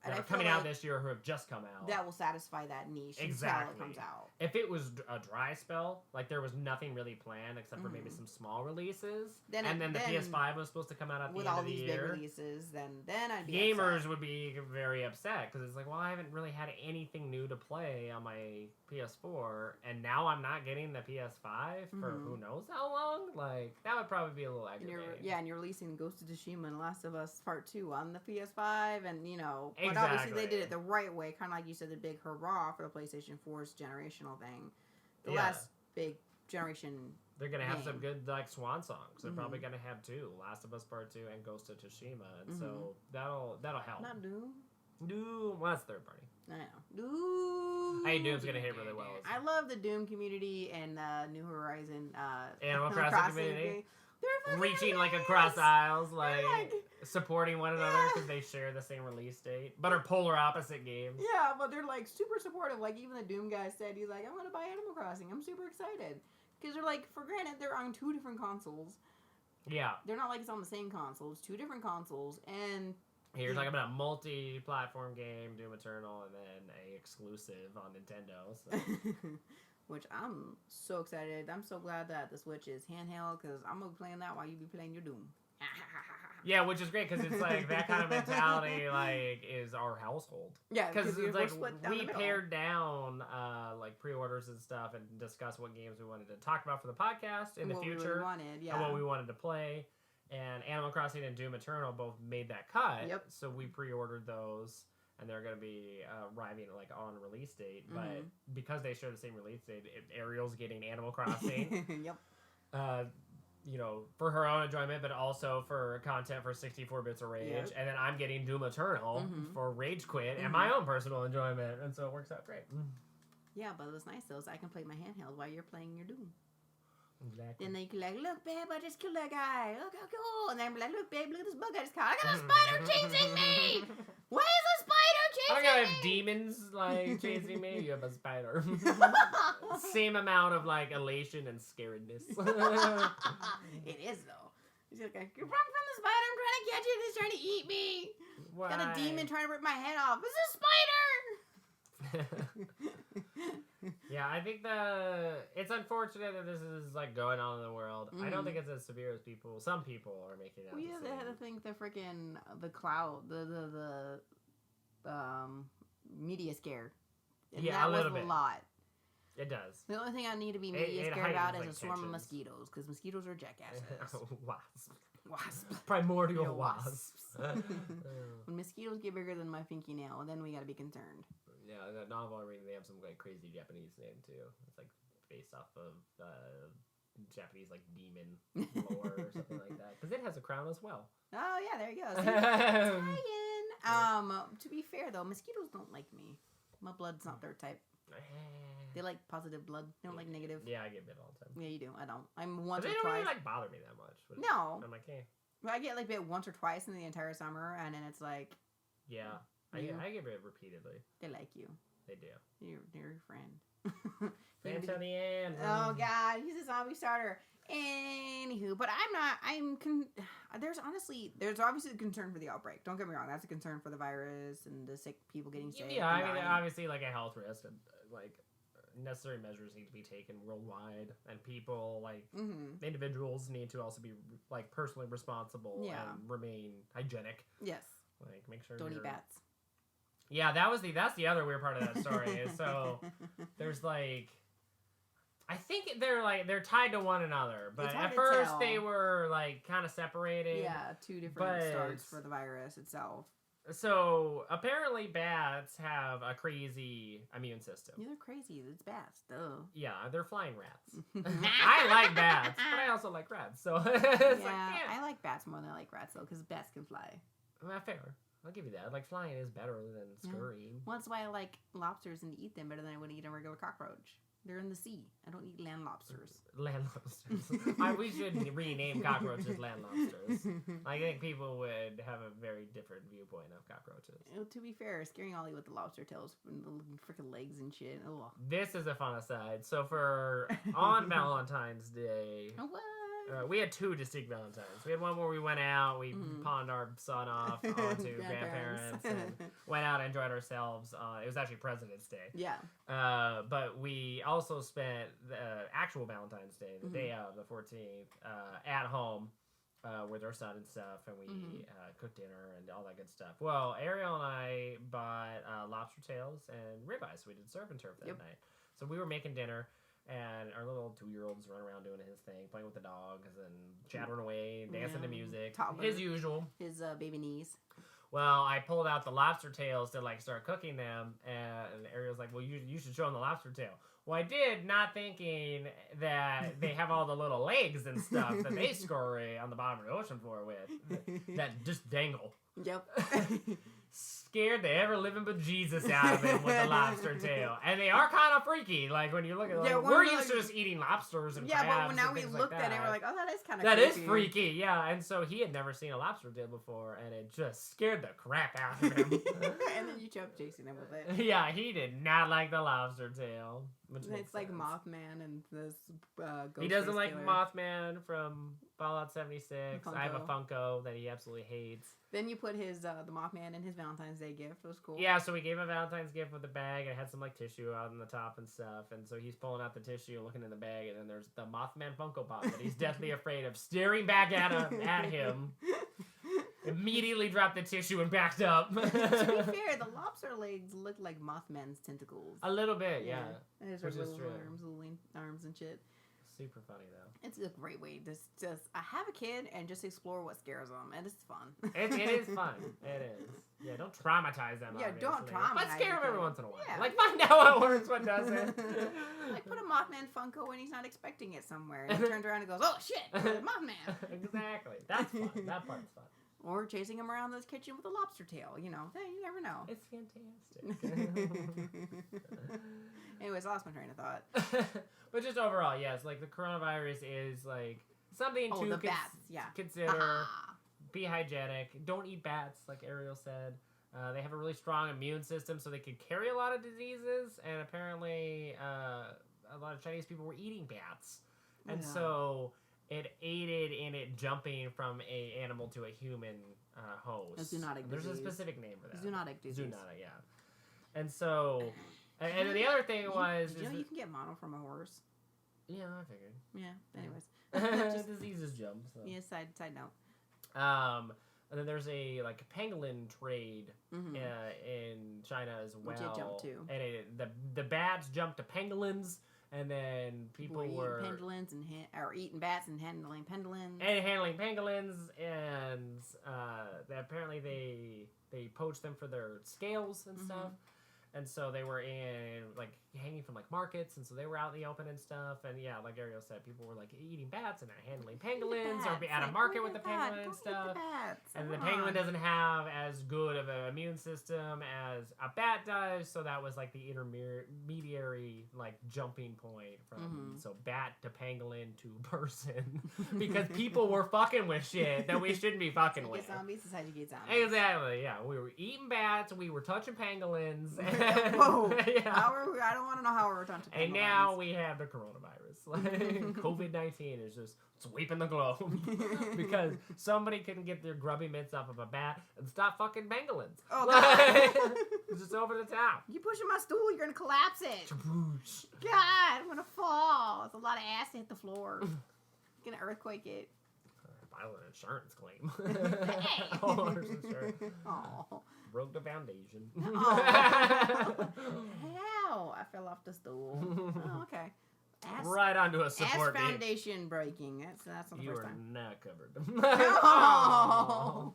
that are coming out this year who have just come out. That will satisfy that niche until it comes out. If it was a dry spell, like there was nothing really planned except for maybe some small releases, then the PS5 was supposed to come out at the end of the year. With all these big releases, then I'd be Gamers upset. would be very upset because it's like, well, I haven't really had anything new to play on my PS4, and now I'm not getting the PS5 for who knows how long. Like, that would probably be a little aggravating. And you're releasing Ghost of Tsushima and Last of Us Part 2 on the PS5, and Exactly. But obviously they did it the right way, kind of like you said, the big hurrah for the PlayStation 4's generational thing. The last big generation. They're gonna have some good swan songs. They're probably gonna have two: Last of Us Part 2 and Ghost of Tsushima, and so that'll help. Not Doom. Doom. Well, that's third party. I know. Doom. I think Doom's gonna hit really well. I love the Doom community and New Horizon. Animal Crossing community. They're reaching across aisles, supporting one another because they share the same release date, but are polar opposite games. Yeah, but they're super supportive. Even the Doom guy said, he's like, I'm gonna buy Animal Crossing. I'm super excited because they're for granted they're on two different consoles. Yeah, they're not it's on the same console. It's two different consoles, and you're talking about a multi-platform game, Doom Eternal, and then a exclusive on Nintendo. So. Which I'm so excited. I'm so glad that the Switch is handheld because I'm gonna be playing that while you be playing your Doom. Yeah, which is great because it's that kind of mentality is our household. Yeah, because it's we pared down pre-orders and stuff and discussed what games we wanted to talk about for the podcast in the future, and what we wanted to play. And Animal Crossing and Doom Eternal both made that cut. Yep. So we pre-ordered those. And they're going to be arriving on release date. But because they share the same release date, Ariel's getting Animal Crossing. Yep. For her own enjoyment, but also for content for 64 Bits of Rage. Yep. And then I'm getting Doom Eternal for Rage Quit and my own personal enjoyment. And so it works out great. Yeah, but what's nice, though, is I can play my handheld while you're playing your Doom. Exactly. Then they can look, babe, I just killed that guy. Look how cool. And then I'm look, babe, look at this bug I just caught. I got a spider chasing me. Why is a spider chasing me? I don't know if demons chasing me. You have a spider. Same amount of elation and scaredness. It is though. He's like, you run from the spider. I'm trying to catch it. He's trying to eat me. Why? Got a demon trying to rip my head off. It's a spider. Yeah, I think it's unfortunate that this is going on in the world. I don't think it's as severe as some people are making it. Well, yeah, they had to think the cloud, the media scare. And yeah, that a little was bit. A lot. It does. The only thing I need to be media scared about is a swarm of mosquitoes, because mosquitoes are jackasses. Wasps. Primordial wasps. When mosquitoes get bigger than my pinky nail, then we gotta be concerned. Yeah, that novel I'm reading, they have some crazy Japanese name too. It's based off of Japanese demon lore or something like that. Because it has a crown as well. Oh yeah, there you go. Tie-in. To be fair though, mosquitoes don't like me. My blood's not their type. They like positive blood. They don't like negative. Yeah, I get bit all the time. Yeah, you do. I don't. I'm once or twice. They don't really bother me that much. No. I'm like, hey. I get bit once or twice in the entire summer, and then it's like. Yeah, I get bit repeatedly. They like you. They do. You're your friend. Fan to the end. Oh God, he's a zombie starter. Anywho, but there's obviously a concern for the outbreak. Don't get me wrong, that's a concern for the virus and the sick people getting sick. Yeah, I mean, obviously, a health risk and necessary measures need to be taken worldwide, and people individuals need to also be personally responsible and remain hygienic. Yes. Make sure don't eat bats. Yeah, that's the other weird part of that story is so there's I think they're tied to one another, but at first they were kind of separated. Yeah, two different starts for the virus itself. So apparently bats have a crazy immune system. Yeah, they're crazy. It's bats. Duh. Yeah, they're flying rats. I like bats, but I also like rats. So it's I like bats more than I like rats though, because bats can fly. Fair. I'll give you that. Like flying is better than scurrying. Well, that's why I like lobsters and eat them better than I would eat a regular cockroach. They're in the sea. I don't eat land lobsters. Land lobsters. We should rename cockroaches land lobsters. I think people would have a very different viewpoint of cockroaches. To be fair, scaring Ollie with the lobster tails and the freaking legs and shit. Ugh. This is a fun aside. So on Valentine's Day, What? we had 2 distinct Valentines. We had one where we went out, we pawned our son off onto grandparents, and went out and enjoyed ourselves. It was actually President's Day. Yeah. But we also spent the actual Valentine's Day, the day of, the 14th, at home with our son and stuff, and we cooked dinner and all that good stuff. Well, Ariel and I bought lobster tails and ribeyes. We did surf and turf that night. So we were making dinner. And our little 2-year-old's running around doing his thing, playing with the dogs and chattering away, dancing to music, as usual. His baby knees. Well, I pulled out the lobster tails to start cooking them, and Ariel's like, "Well, you should show him the lobster tail." Well, I did, not thinking that they have all the little legs and stuff that they scurry on the bottom of the ocean floor with that just dangle. Yep. Scared the ever living bejesus out of him with the lobster tail, and they are kind of freaky. Like when you look at it, we're used to just eating lobsters and crabs. But when now we looked at it, we're like, oh, that is kind of creepy. That is freaky, yeah. And so he had never seen a lobster tail before, and it just scared the crap out of him. And then you kept chasing him with it. Yeah, he did not like the lobster tail. It's like Mothman and this ghost. He doesn't like killer. Mothman from Fallout 76. Funko. I have a Funko that he absolutely hates. Then you put his the Mothman in his Valentine's Day gift. It was cool. Yeah, so we gave him a Valentine's gift with a bag. It had some tissue out on the top and stuff. And so he's pulling out the tissue and looking in the bag. And then there's the Mothman Funko Pop that he's deathly afraid of staring back at him. Immediately dropped the tissue and backed up. To be fair, the lobster legs look like Mothman's tentacles. A little bit, yeah. There's Which is little true. arms and shit. Super funny though. It's a great way to just have a kid and just explore what scares them, and it's fun. It is fun. It is. Yeah, don't traumatize them. Yeah, obviously. don't traumatize but scare them every them. once in a while. Yeah. Like find out what works, what doesn't. Like put a Mothman Funko when he's not expecting it somewhere, and he turns around and goes, "Oh shit, Mothman!" Exactly. That's fun. That part's fun. Or chasing him around the kitchen with a lobster tail. You know, hey, you never know. It's fantastic. Anyways, I lost my train of thought. But just overall, yes, like the coronavirus is like something to the bats, yeah. consider. Be hygienic. Don't eat bats, like Ariel said. They have a really strong immune system, so they can carry a lot of diseases. And apparently, a lot of Chinese people were eating bats, and so it aided in it jumping from a animal to a human host. A zoonotic There's disease. a specific name for that. Zoonotic disease. Zoonotic, yeah. And so, and then the other thing was... Did you know you can get mono from a horse? Yeah, I figured. Yeah, anyways. Diseases jump. So. Yeah, side note. And then there's a pangolin trade in China as well. Which it jumped to. And the bats jumped to pangolins, and then people were eating pendulins or eating bats and handling pendulins. And handling pangolins, and apparently they poached them for their scales and stuff. And so they were hanging from markets, and so they were out in the open and stuff. And yeah, like Ariel said, people were eating bats and handling pangolins, or be at a market with the pangolin and stuff. And the pangolin doesn't have as good of an immune system as a bat does, so that was the intermediary jumping point from so bat to pangolin to person, because people were fucking with shit that we shouldn't be fucking with. Zombies is how you get zombies. Exactly. Yeah, we were eating bats, we were touching pangolins. Whoa! Yeah. I don't want to know how we're touching pangolins. And now we have the coronavirus. COVID-19 is just sweeping the globe because somebody couldn't get their grubby mitts off of a bat and stop fucking pangolins. Oh, God. It's just over the top. You pushing my stool, you're gonna collapse it. God, I'm gonna fall. It's a lot of ass to hit the floor. Gonna earthquake it. File an insurance claim. Hey. Oh, insurance. Oh. Broke the foundation. Oh. Hell, I fell off the stool. Oh, okay. right onto a support ass beam. foundation breaking. That's not the You first are time. not covered. No.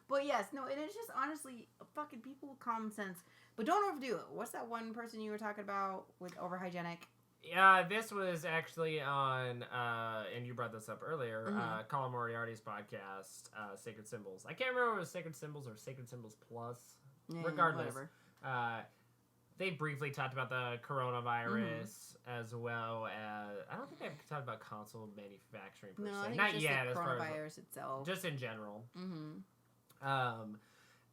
But yes, no, and it's just honestly fucking people with common sense. But don't overdo it. What's that one person you were talking about with over hygienic? Yeah, this was actually on, and you brought this up earlier, Colin Moriarty's podcast, Sacred Symbols. I can't remember if it was Sacred Symbols or Sacred Symbols Plus. Yeah, Regardless, whatever. they briefly talked about the coronavirus as well as, I don't think they've talked about console manufacturing per No, se. I think Not it's just yet, the as far as coronavirus itself. just in general. Mm-hmm.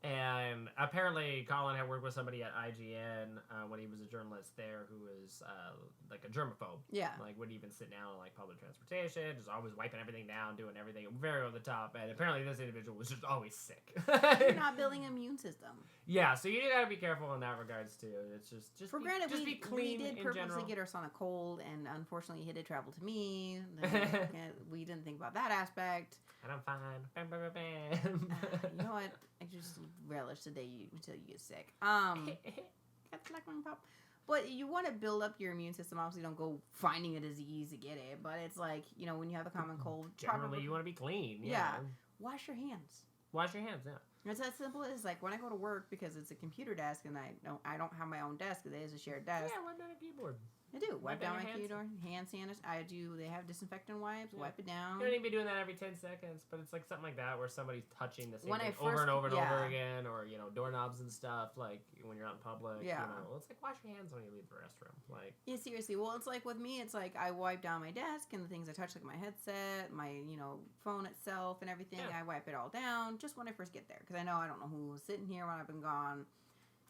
And apparently Colin had worked with somebody at IGN when he was a journalist there who was like a germaphobe. Yeah. Like wouldn't even sit down on like public transportation, just always wiping everything down, doing everything very over the top. And apparently this individual was just always sick. You're not building an immune system. Yeah, so you gotta be careful in that regards too. It's just For granted, be clean we did in purposely general. get us on a cold, and unfortunately, he did travel to me. We didn't think about that aspect. And I'm fine. Bam, bam, bam, bam. You know what? I just relish the day until you get sick. That's like one pop. But you want to build up your immune system. Obviously, don't go finding a disease to get it. But it's like, you know, when you have a common cold, Generally, you want to be clean. Yeah. Wash your hands. Wash your hands. Yeah. It's as simple as like when I go to work, because it's a computer desk and I don't have my own desk. It is a shared desk. Yeah, wipe down a keyboard. I do. Wipe down my hands. keyboard, hand sanitizer. I do. They have disinfectant wipes. Yeah. Wipe it down. You don't need to be doing that every 10 seconds, but it's like something like that where somebody's touching the same When I thing over first- and over and yeah. over again, or, you know, doorknobs and stuff, like when you're out in public. Yeah. You know, it's like wash your hands when you leave the restroom. Like, Yeah, seriously. Well, it's like with me, it's like I wipe down my desk and the things I touch, like my headset, my, you know, phone itself and everything. Yeah. I wipe it all down just when I first get there, because I know I don't know who was sitting here when I've been gone.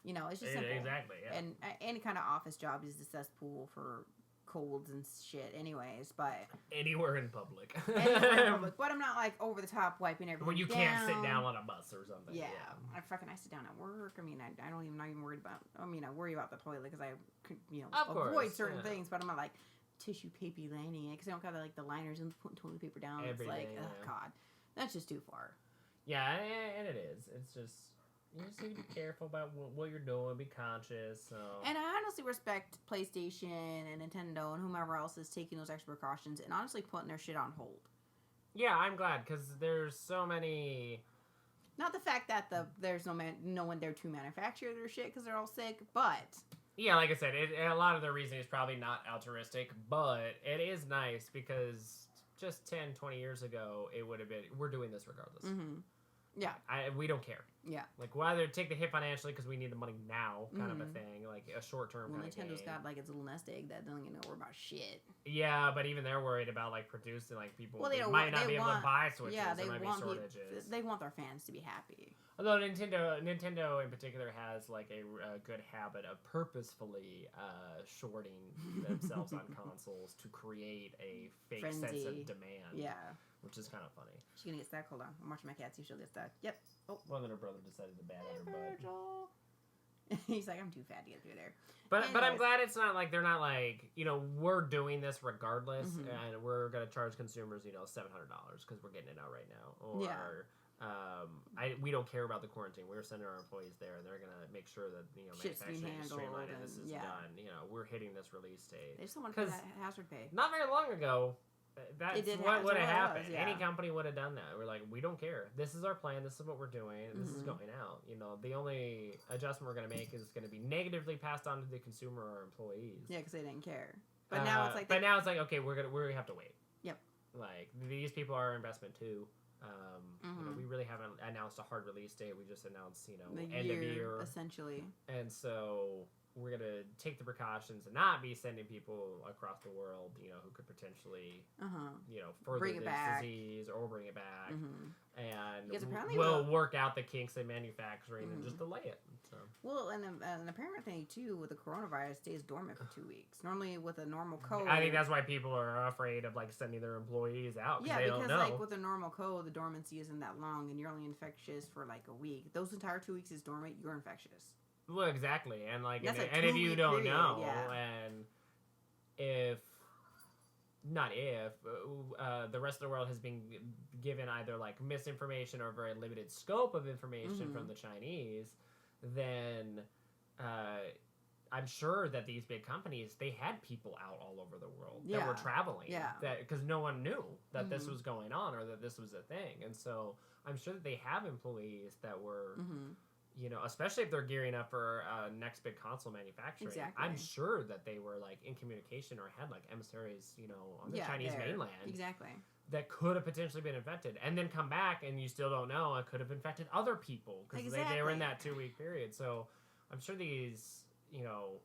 You know, it's just simple. exactly, yeah. And any kind of office job is a cesspool for colds and shit anyways, but Anywhere in public. anywhere in public. But I'm not like over the top wiping everything When you down. can't sit down on a bus or something. Yeah, I sit down at work. I mean, I don't even, not even worried about. I mean, I worry about the toilet because I, you know, Of avoid course, certain yeah. things. But I'm not like tissue paper lining it because I don't got like the liners and putting toilet paper down. Every it's like, day, oh yeah. god, that's just too far. Yeah, and it is. It's just, you just need to be careful about what you're doing, be conscious. So. And I honestly respect PlayStation and Nintendo and whomever else is taking those extra precautions and honestly putting their shit on hold. Yeah, I'm glad, because there's so many. Not the fact that there's no one there to manufacture their shit because they're all sick, but Yeah, like I said, a lot of the reasoning is probably not altruistic, but it is nice because just 10, 20 years ago, it would have been, we're doing this regardless. mm-hmm. Yeah, We don't care. yeah. Like, whether take the hit financially because we need the money now, kind of a Mhm. thing, like a short-term Well, kind Nintendo's of game. got like its little nest egg that doesn't even worry about shit. Yeah, but even they're worried about, like, producing, like, people Well, they don't might want- not they be able want- to buy Switches. Yeah, they there might want be shortages. they want their fans to be happy. Although Nintendo in particular has like a good habit of purposefully shorting themselves on consoles to create a fake sense Frenzy. of demand. Yeah, which is kind of funny. she's gonna get stuck. Hold on, I'm watching my cat see if she'll get stuck. Yep. Oh, One that her brother decided to bat at her butt. Virgil. He's like, I'm too fat to get through there. But I'm Anyways. glad it's not like they're not like, you know, we're doing this regardless, Mhm. and we're gonna charge consumers, you know, $700 because we're getting it out right now, or Yeah. we don't care about the quarantine. We're sending our employees there, and they're gonna make sure that, you know, Shit's being manufacturing is streamlined handled and this and- is yeah. done. You know, we're hitting this release date. They just don't want to pay 'Cause- that hazard pay. Not very long ago, that's did what ha- would have that's what it happened. was, yeah. Any company would have done that. We're like, we don't care. This is our plan. This is what we're doing. And this is Mhm. going out. You know, the only adjustment we're going to make is going to be negatively passed on to the consumer or employees. Yeah, because they didn't care. But now it's like, but now it's like, okay, we have to wait. Yep. Like, these people are our investment too. You know, Mhm. we really haven't announced a hard release date. We just announced, you know, the end year, of year. essentially. And so we're going to take the precautions and not be sending people across the world, you know, who could potentially, you know, further Bring it this back. disease or bring it back. Mm-hmm. And Because apparently we'll work out the kinks in manufacturing and just delay it. So. Well, and an apparent thing too with the coronavirus stays dormant for 2 weeks. Normally, with a normal code, I think that's why people are afraid of, like, sending their employees out, because yeah, they because don't know. like with a normal code, the dormancy isn't that long, and you're only infectious for like a week. Those entire 2 weeks is dormant. You're infectious. Well, exactly, and like, That's and, a and if you 2-week don't period, know, yeah. and the rest of the world has been given either like misinformation or a very limited scope of information Mhm. from the Chinese, then I'm sure that these big companies, they had people out all over the world that Yeah. were traveling. Yeah. Because no one knew that this Mhm. was going on or that this was a thing. And so I'm sure that they have employees that were, you know, especially if they're gearing up for next big console manufacturing. Exactly. I'm sure that they were like in communication or had like emissaries, you know, on the Chinese mainland. Exactly. That could have potentially been infected and then come back and you still don't know. It could have infected other people because they were in that 2-week period. So I'm sure these, you know,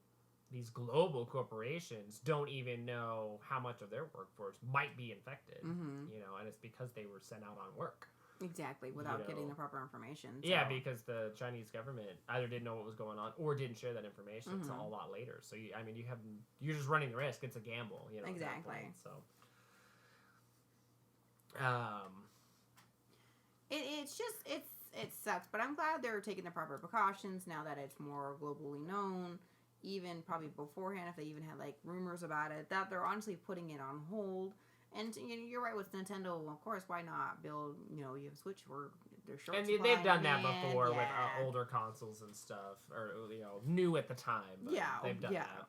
these global corporations don't even know how much of their workforce might be infected, you know, and it's because they were sent out on work. Exactly, without getting the proper information. So. Yeah, because the Chinese government either didn't know what was going on or didn't share that information until a lot later. So, you're just running the risk. It's a gamble, you know. Exactly. At that point, so. It sucks, but I'm glad they're taking the proper precautions now that it's more globally known. Even probably beforehand, if they even had like rumors about it, that they're honestly putting it on hold. And you know, you're right with Nintendo. Of course, why not build? You know, you have Switch where they're short. And they've done that before with older consoles and stuff, or you know, new at the time. But they've done that.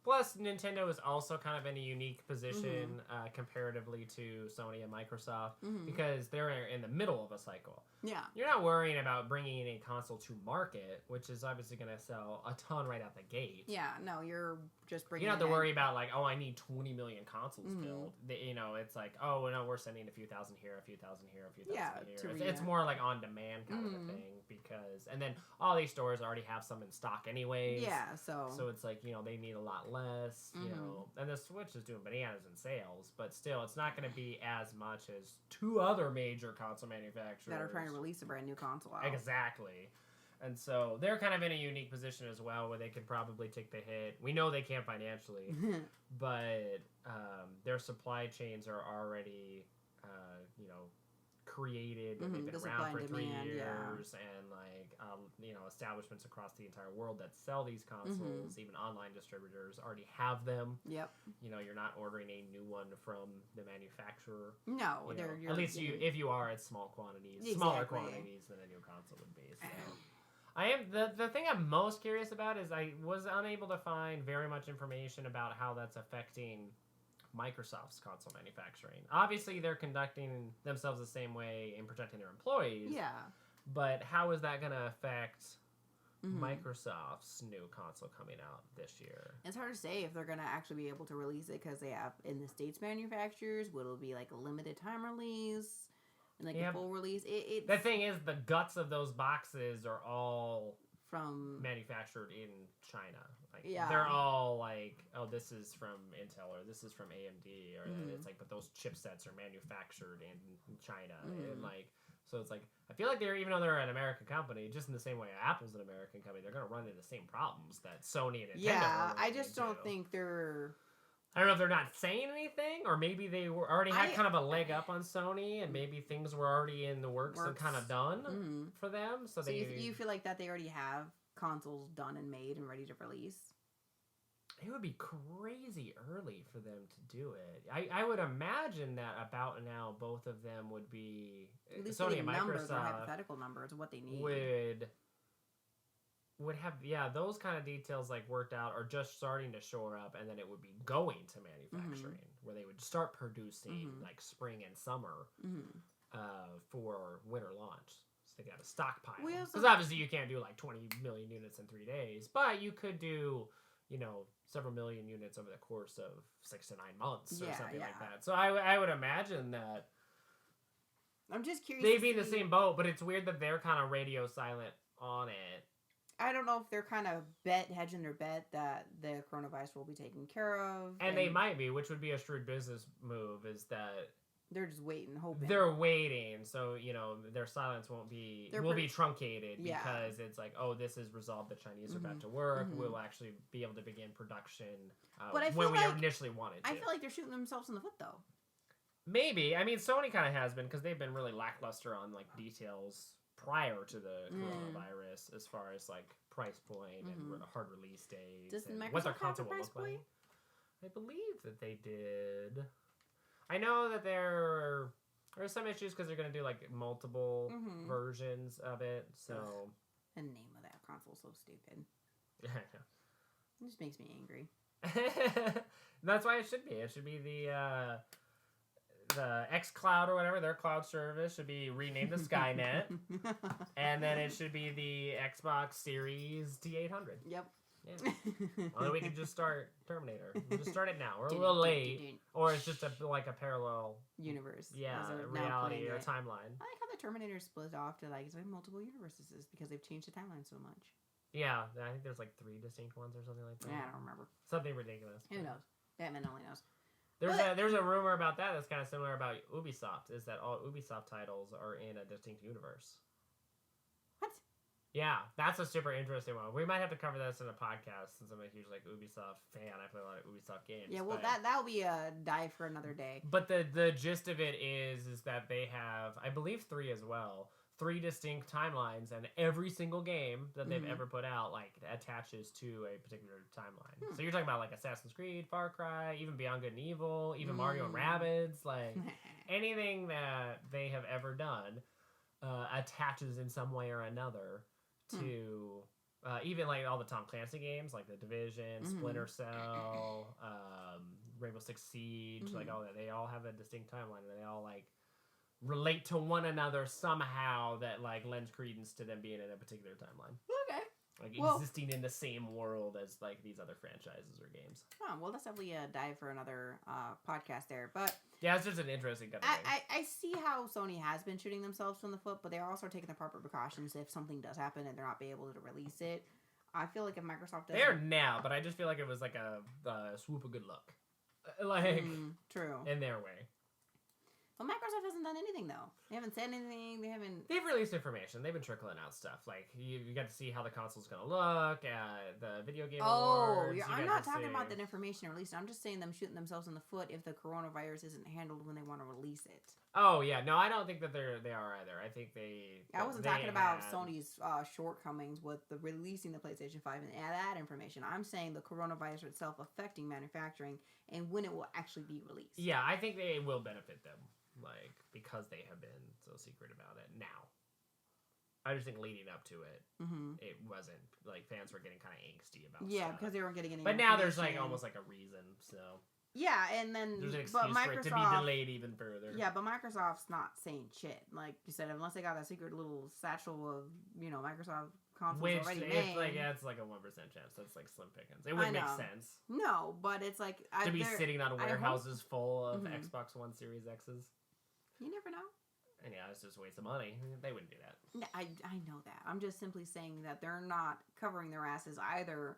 Plus, Nintendo is also kind of in a unique position comparatively to Sony and Microsoft because they're in the middle of a cycle. Yeah. You're not worrying about bringing a console to market, which is obviously going to sell a ton right out the gate. Yeah, no, you're just bringing. You don't have to worry about like, oh, I need 20 million consoles built. You know, it's like, oh, no, we're sending a few thousand here, a few thousand here, a few thousand here. It's more like on demand kind of a thing because, and then all these stores already have some in stock anyways. Yeah, so it's like, you know, they need a lot less, you know, and the Switch is doing bananas in sales, but still, it's not going to be as much as 2 other major console manufacturers that are trying to release a brand new console out. Exactly. And so they're kind of in a unique position as well where they can probably take the hit. We know they can't financially, but their supply chains are already, you know, created. And they've been around for 3 years. And, like, you know, establishments across the entire world that sell these consoles, even online distributors, already have them. Yep. You know, you're not ordering a new one from the manufacturer. No. You know, at least if you are, it's small quantities. Smaller quantities than a new console would be. So. I am the thing I'm most curious about is I was unable to find very much information about how that's affecting Microsoft's console manufacturing. Obviously, they're conducting themselves the same way in protecting their employees. Yeah. But how is that going to affect Microsoft's new console coming out this year? It's hard to say if they're going to actually be able to release it because they have in the States manufacturers. Will it be like a limited time release? And like a full release. The thing is, the guts of those boxes are all from manufactured in China. Like they're all like, oh, this is from Intel or this is from AMD or it's like, but those chipsets are manufactured in China and like, so it's like I feel like they're even though they're an American company, just in the same way Apple's an American company, they're gonna run into the same problems that Sony and Nintendo. Yeah, I just don't think they're. I don't know if they're not saying anything, or maybe they were already had kind of a leg up on Sony, and maybe things were already in the works. And kind of done for them. So you feel like that they already have consoles done and made and ready to release? It would be crazy early for them to do it. I would imagine that about now, both of them would be Sony and Microsoft. Hypothetical numbers of what they need would have those kind of details like worked out or just starting to shore up, and then it would be going to manufacturing where they would start producing like spring and summer for winter launch. So they got a stockpile because obviously you can't do like 20 million units in 3 days, but you could do several million units over the course of 6 to 9 months or something like that. So I would imagine that I'm just curious. They'd be in the same boat, but it's weird that they're kind of radio silent on it. I don't know if they're kind of hedging their bet that the coronavirus will be taken care of. And they might be, which would be a shrewd business move, is that they're just waiting, hoping. They're waiting, so, their silence will be truncated because it's like, oh, this is resolved, the Chinese are back to work, we'll actually be able to begin production when we initially wanted to. I feel like they're shooting themselves in the foot, though. Maybe. I mean, Sony kind of has been, because they've been really lackluster on, like, details prior to the coronavirus as far as like price point and hard release dates. Does and Microsoft what their have console a will price look point? like. I believe that they did. I know that there are some issues because they're going to do like multiple versions of it. So the name of that console is so stupid. It just makes me angry. That's why it should be. It should be the xCloud or whatever, their cloud service should be renamed to Skynet. And then it should be the Xbox Series T800. Yep. Yeah. Or we can just start Terminator. We'll just start it now. We're a little late. Or it's just a parallel universe. Yeah, reality or timeline. I like how the Terminator split off to like multiple universes because they've changed the timeline so much. Yeah, I think there's like 3 distinct ones or something like that. Yeah, I don't remember. Something ridiculous. Who knows? Batman only knows. There's a rumor about that that's kind of similar about Ubisoft, is that all Ubisoft titles are in a distinct universe. What? Yeah, that's a super interesting one. We might have to cover this in a podcast since I'm a huge like Ubisoft fan. I play a lot of Ubisoft games. Yeah, well, that'll be a dive for another day. But the gist of it is that they have, I believe 3 as well, 3 distinct timelines, and every single game that they've ever put out like attaches to a particular timeline. So you're talking about like Assassin's Creed, Far Cry, even Beyond Good and Evil, even Mario and Rabbids, like anything that they have ever done attaches in some way or another to even like all the Tom Clancy games, like The Division, Splinter Cell, Rainbow Six Siege, like all that. They all have a distinct timeline, and they all like relate to one another somehow that like lends credence to them being in a particular timeline. Okay. Like existing in the same world as like these other franchises or games. Oh, well, that's definitely a dive for another podcast there. But yeah, it's just an interesting kind of thing. I see how Sony has been shooting themselves in the foot, but they're also taking the proper precautions if something does happen and they're not be able to release it. I feel like if Microsoft does, they are now, but I just feel like it was like a swoop of good luck, like true in their way. But Microsoft hasn't done anything, though. They haven't said anything. They've released information. They've been trickling out stuff. Like, you got to see how the console's going to look at the video game awards. Yeah, I'm not talking about that information released. I'm just saying them shooting themselves in the foot if the coronavirus isn't handled when they want to release it. Oh, yeah. No, I don't think that they are either. I think I wasn't talking about Sony's shortcomings with the releasing the PlayStation 5 and that information. I'm saying the coronavirus itself affecting manufacturing and when it will actually be released. Yeah, I think they will benefit them. Like, because they have been so secret about it now. I just think leading up to it, it wasn't, like, fans were getting kind of angsty about stuff. Because they weren't getting any But now there's, like, almost like a reason, so. Yeah, and then. There's an excuse for it to be delayed even further. Yeah, but Microsoft's not saying shit. Like you said, unless they got that secret little satchel of, Microsoft consoles already made. It's like a 1% chance. That's like slim pickings. It wouldn't make sense. No, but it's like. To be sitting on warehouses full of Xbox One Series X's. You never know. And yeah, it's just a waste of money. They wouldn't do that. Yeah, I know that. I'm just simply saying that they're not covering their asses either.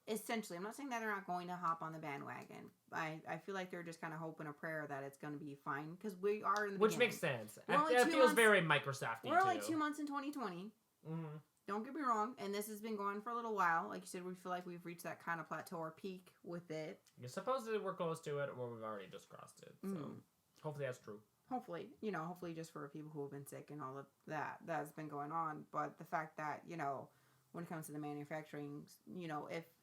Essentially, I'm not saying that they're not going to hop on the bandwagon. I feel like they're just kind of hoping a prayer that it's going to be fine because we are in the Which makes sense. It feels very Microsoft-y, We're only 2 months in 2020. Don't get me wrong, and this has been going for a little while. Like you said, we feel like we've reached that kind of plateau or peak with it. Supposedly we're close to it, or we've already just crossed it. So hopefully that's true. Hopefully, hopefully just for people who have been sick and all of that's been going on. But the fact that, when it comes to the manufacturing,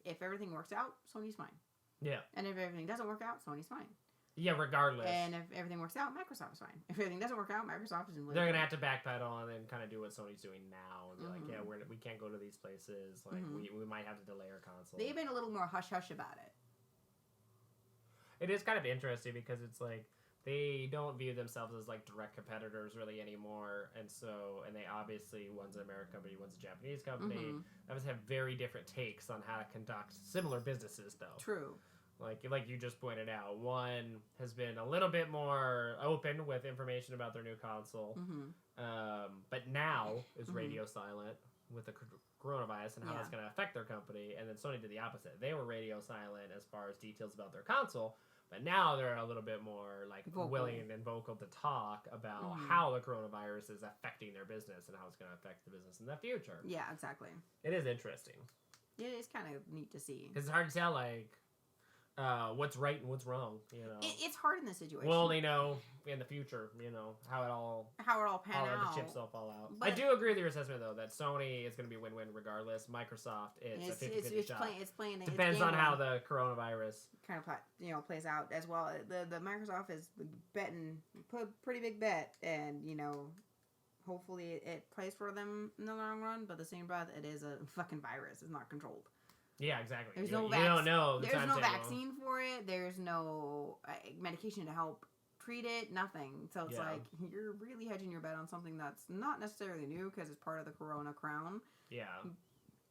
if everything works out, Sony's fine. Yeah. And if everything doesn't work out, Sony's fine. Yeah, regardless. And if everything works out, Microsoft's fine. If everything doesn't work out, Microsoft is in. They're going to have to backpedal and then kind of do what Sony's doing now. And be like, yeah, we can't go to these places. Like, we might have to delay our console. They've been a little more hush-hush about it. It is kind of interesting because it's like, they don't view themselves as like direct competitors really anymore, and they obviously, one's an American company, one's a Japanese company. That have very different takes on how to conduct similar businesses, though. True. Like you just pointed out, one has been a little bit more open with information about their new console, but now is radio silent with the coronavirus and how it's going to affect their company. And then Sony did the opposite. They were radio silent as far as details about their console. But now they're a little bit more like willing and vocal to talk about how the coronavirus is affecting their business and how it's going to affect the business in the future. Yeah, exactly. It is interesting. It is kind of neat to see. Because it's hard to tell, like, what's right and what's wrong, It's hard in this situation. We'll only know in the future, how it all pans out. The chips all fall out. But I do agree with your assessment, though, that Sony is going to be win-win regardless. Microsoft, it's a 50-50 shot. Depends on how the coronavirus kind of plays out as well. The Microsoft is put a pretty big bet, and hopefully it plays for them in the long run. But the same breath, it is a fucking virus. It's not controlled. Yeah, exactly. There's you no don't know the There's no timetable. vaccine for it. There's no medication to help treat it. Nothing. So it's like you're really hedging your bet on something that's not necessarily new because it's part of the Corona crown. Yeah.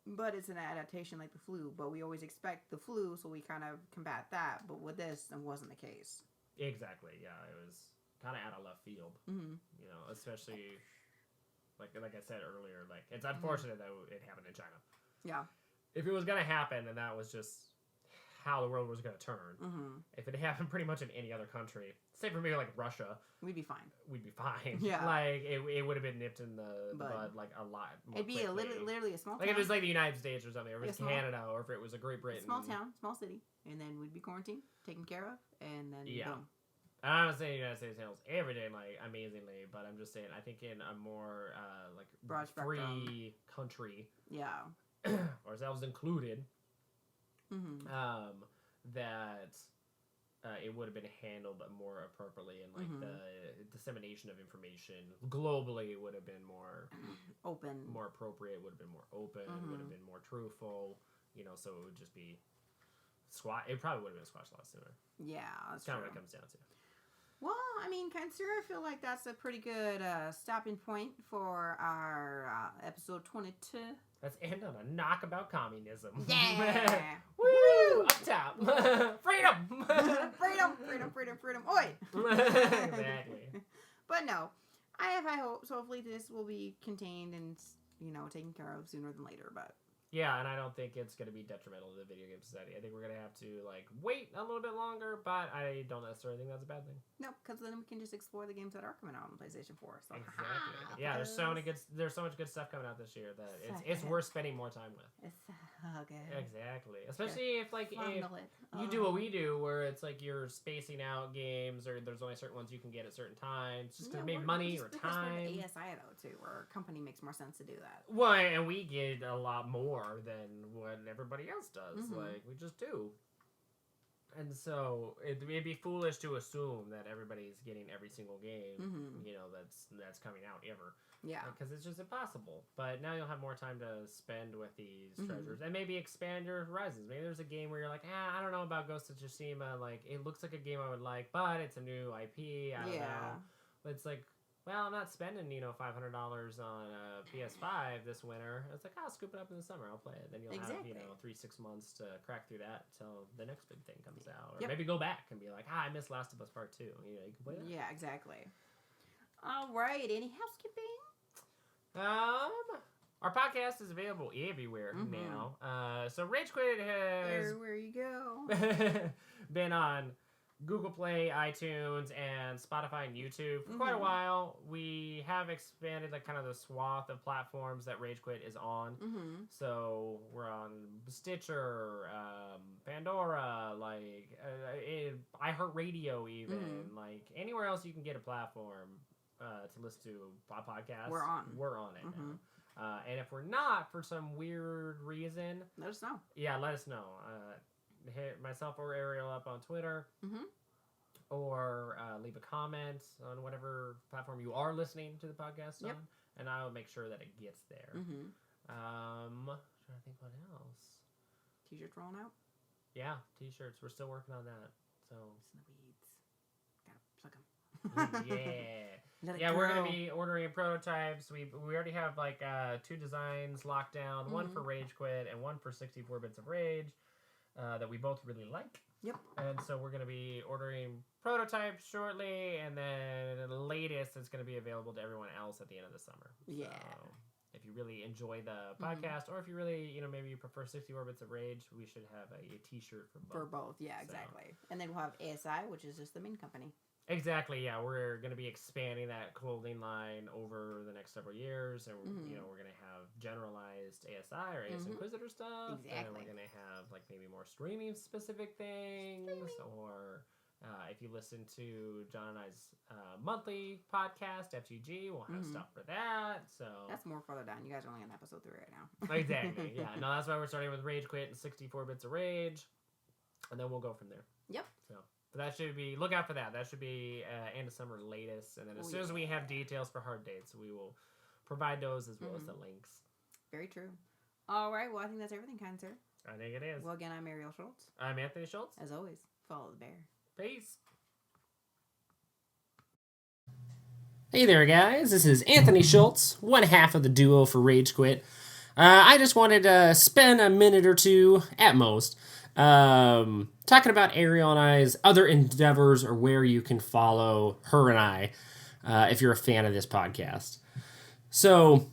But it's an adaptation like the flu. But we always expect the flu, so we kind of combat that. But with this, that wasn't the case. Exactly. Yeah, it was kind of out of left field. Mm-hmm. You know, especially like I said earlier, like it's unfortunate that it happened in China. Yeah. If it was gonna happen, and that was just how the world was gonna turn. If it happened pretty much in any other country, say for maybe like Russia, we'd be fine. We'd be fine. Yeah. Like it would have been nipped in the bud like a lot more It'd be quickly. literally a small town. Like if it was like the United States or something, or if it was Canada, or if it was a Great Britain. Small town, small city, and then we'd be quarantined, taken care of, and then boom. I'm not saying the United States handles everything like amazingly, but I'm just saying I think in a more like broad free country, ourselves included, that it would have been handled more appropriately, and like the dissemination of information globally would have been more open, more appropriate, would have been more open, would have been more truthful. You know, so it would just be It probably would have been squashed a lot sooner. Yeah, that's kind of what it comes down to. Well, I mean, Cancer, I feel like that's a pretty good stopping point for our episode 22. Let's end on a knockabout communism. Yeah! Woo! Up top! Freedom! freedom! Oi! Exactly. But no, I have high hopes. Hopefully this will be contained and, taken care of sooner than later, but... Yeah, and I don't think it's going to be detrimental to the video game society. I think we're going to have to, wait a little bit longer, but I don't necessarily think that's a bad thing. No, because then we can just explore the games that are coming out on PlayStation 4. So. Exactly. Yeah, there's so much good stuff coming out this year that it's worth spending more time with. It's so good. Exactly. Especially if you do what we do, where it's like you're spacing out games, or there's only certain ones you can get at certain times, just to make money or time. We're ASI, though, too, where a company makes more sense to do that. Well, and we get a lot more than what everybody else does. We just do. And so it'd be foolish to assume that everybody's getting every single game, that's coming out ever. Yeah. Because it's just impossible. But now you'll have more time to spend with these treasures, and maybe expand your horizons. Maybe there's a game where you're like, I don't know about Ghost of Tsushima. Like, it looks like a game I would like, but it's a new IP. I don't know. But it's like, well, I'm not spending, $500 on a PS5 this winter. It's like, I'll scoop it up in the summer. I'll play it. Then you'll have, 3-6 months to crack through that until the next big thing comes out. Or maybe go back and be like, I missed Last of Us Part 2. You can play that. Yeah, exactly. All right. Any housekeeping? Our podcast is available everywhere now. So Rage Quit has... Everywhere you go. been on Google Play, iTunes, and Spotify and YouTube for quite a while. We have expanded kind of the swath of platforms that Rage Quit is on. So we're on Stitcher, Pandora, iHeartRadio even. Anywhere else you can get a platform to listen to a podcast. We're on it now. And if we're not, for some weird reason... Let us know. Yeah, let us know. Hit myself or Ariel up on Twitter, or leave a comment on whatever platform you are listening to the podcast on, and I will make sure that it gets there. Trying to think what else. T-shirts rolling out? Yeah, T-shirts. We're still working on that. So Gotta plug them. Yeah, we're gonna be ordering prototypes. We already have 2 designs locked down. One for Rage Quit and one for 64 Bits of Rage. That we both really like. Yep. And so we're going to be ordering prototypes shortly, and then the latest is going to be available to everyone else at the end of the summer. Yeah. So if you really enjoy the podcast, or if you really, maybe you prefer 64 Bits of Rage, we should have a T-shirt for both. For both, yeah, exactly. And then we'll have ASI, which is just the main company. Exactly, yeah. We're going to be expanding that clothing line over the next several years, and we're going to have generalized ASI or ASInquisitor stuff. Exactly. And we're going to have maybe more streaming specific things, or if you listen to John and I's monthly podcast, FTG, we'll have stuff for that. So that's more further down. You guys are only on episode 3 right now. Exactly. Yeah. No, that's why we're starting with Rage Quit and 64 Bits of Rage, and then we'll go from there. Yep. So. But that should be, look out for that. That should be end of summer latest. And then as soon as we have details for hard dates, we will provide those as well as the links. Very true. All right. Well, I think that's everything, Cancer. I think it is. Well, again, I'm Ariel Schultz. I'm Anthony Schultz. As always, follow the bear. Peace. Hey there, guys. This is Anthony Schultz, one half of the duo for Rage Quit. I just wanted to spend a minute or two, at most, talking about Ariel and I's other endeavors or where you can follow her and I if you're a fan of this podcast. So,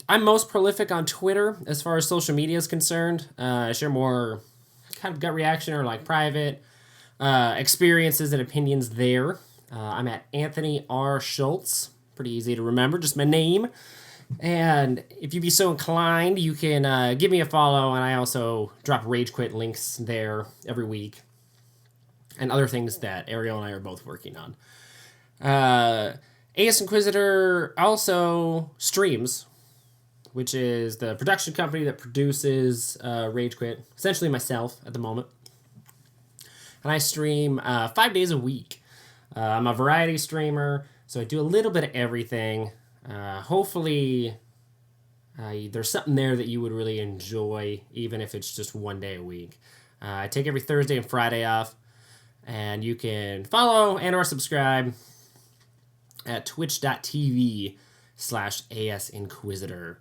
I'm most prolific on Twitter as far as social media is concerned. I share more kind of gut reaction or like private experiences and opinions there. I'm at Anthony R. Schultz. Pretty easy to remember, just my name. And if you'd be so inclined, you can give me a follow, and I also drop Rage Quit links there every week. And other things that Ariel and I are both working on. ASInquisitor also streams, which is the production company that produces Rage Quit, essentially myself at the moment. And I stream 5 days a week. I'm a variety streamer, so I do a little bit of everything. Hopefully, there's something there that you would really enjoy, even if it's just 1 day a week. I take every Thursday and Friday off, and you can follow and or subscribe at twitch.tv/ASInquisitor.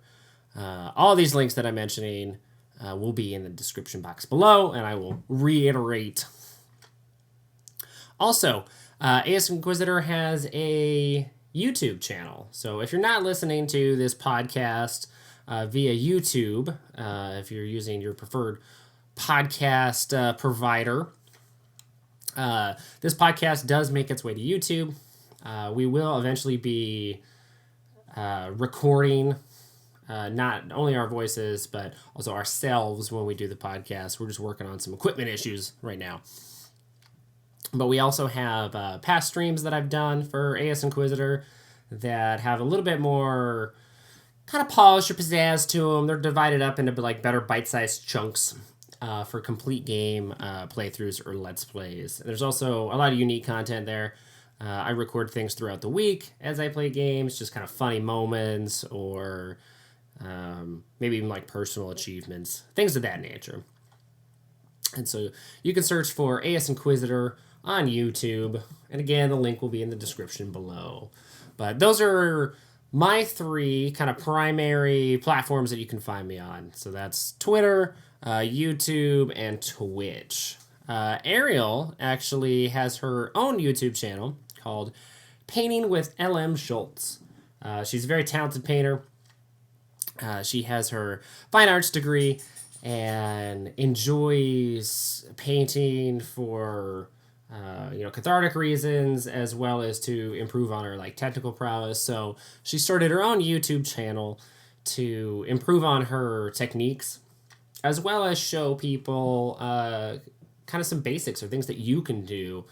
All these links that I'm mentioning will be in the description box below, and I will reiterate. Also, ASInquisitor has a YouTube channel. So if you're not listening to this podcast via YouTube, if you're using your preferred podcast provider, this podcast does make its way to YouTube. We will eventually be recording not only our voices, but also ourselves when we do the podcast. We're just working on some equipment issues right now. But we also have past streams that I've done for ASInquisitor that have a little bit more kind of polish or pizzazz to them. They're divided up into like better bite-sized chunks for complete game playthroughs or Let's Plays. And there's also a lot of unique content there. I record things throughout the week as I play games, just kind of funny moments or maybe even like personal achievements, things of that nature. And so you can search for ASInquisitor on YouTube. And again, the link will be in the description below. But those are my three kind of primary platforms that you can find me on. So that's Twitter, YouTube, and Twitch. Ariel actually has her own YouTube channel called Painting with LM Schultz. She's a very talented painter. She has her fine arts degree and enjoys painting for cathartic reasons, as well as to improve on her like technical prowess. So she started her own YouTube channel to improve on her techniques, as well as show people kind of some basics or things that you can do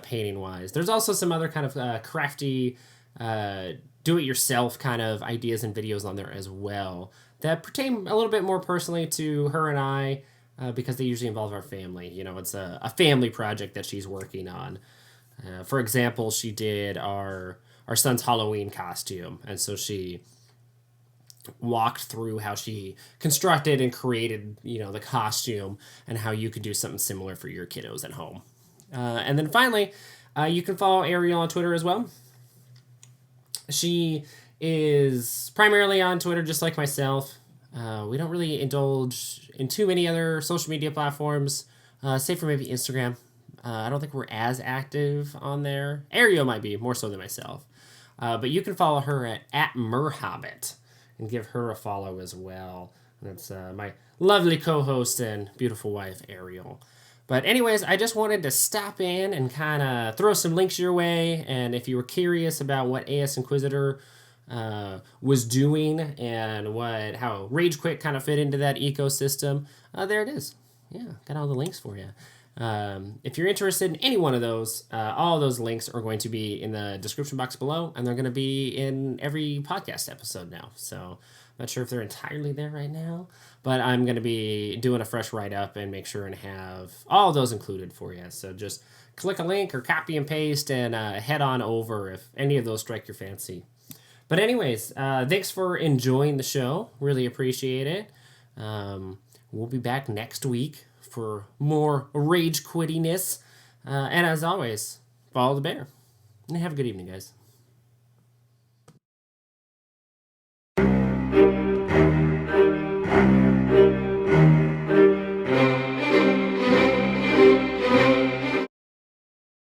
painting wise. There's also some other kind of crafty do-it-yourself kind of ideas and videos on there as well that pertain a little bit more personally to her and I, because they usually involve our family. You know, it's a family project that she's working on. For example, she did our son's Halloween costume, and so she walked through how she constructed and created, the costume and how you could do something similar for your kiddos at home. And then finally, you can follow Ariel on Twitter as well. She is primarily on Twitter, just like myself. We don't really indulge in too many other social media platforms, save for maybe Instagram. I don't think we're as active on there. Ariel might be, more so than myself. But you can follow her at Merhobbit and give her a follow as well. That's my lovely co-host and beautiful wife, Ariel. But anyways, I just wanted to stop in and kind of throw some links your way. And if you were curious about what ASInquisitor was doing and how Rage Quit kind of fit into that ecosystem, there it is. Yeah, got all the links for you. If you're interested in any one of those, all of those links are going to be in the description box below, and they're going to be in every podcast episode now. So I'm not sure if they're entirely there right now, but I'm going to be doing a fresh write-up and make sure and have all of those included for you. So just click a link or copy and paste and head on over if any of those strike your fancy. But anyways, thanks for enjoying the show. Really appreciate it. We'll be back next week for more rage quittiness. And as always, follow the bear. And have a good evening, guys.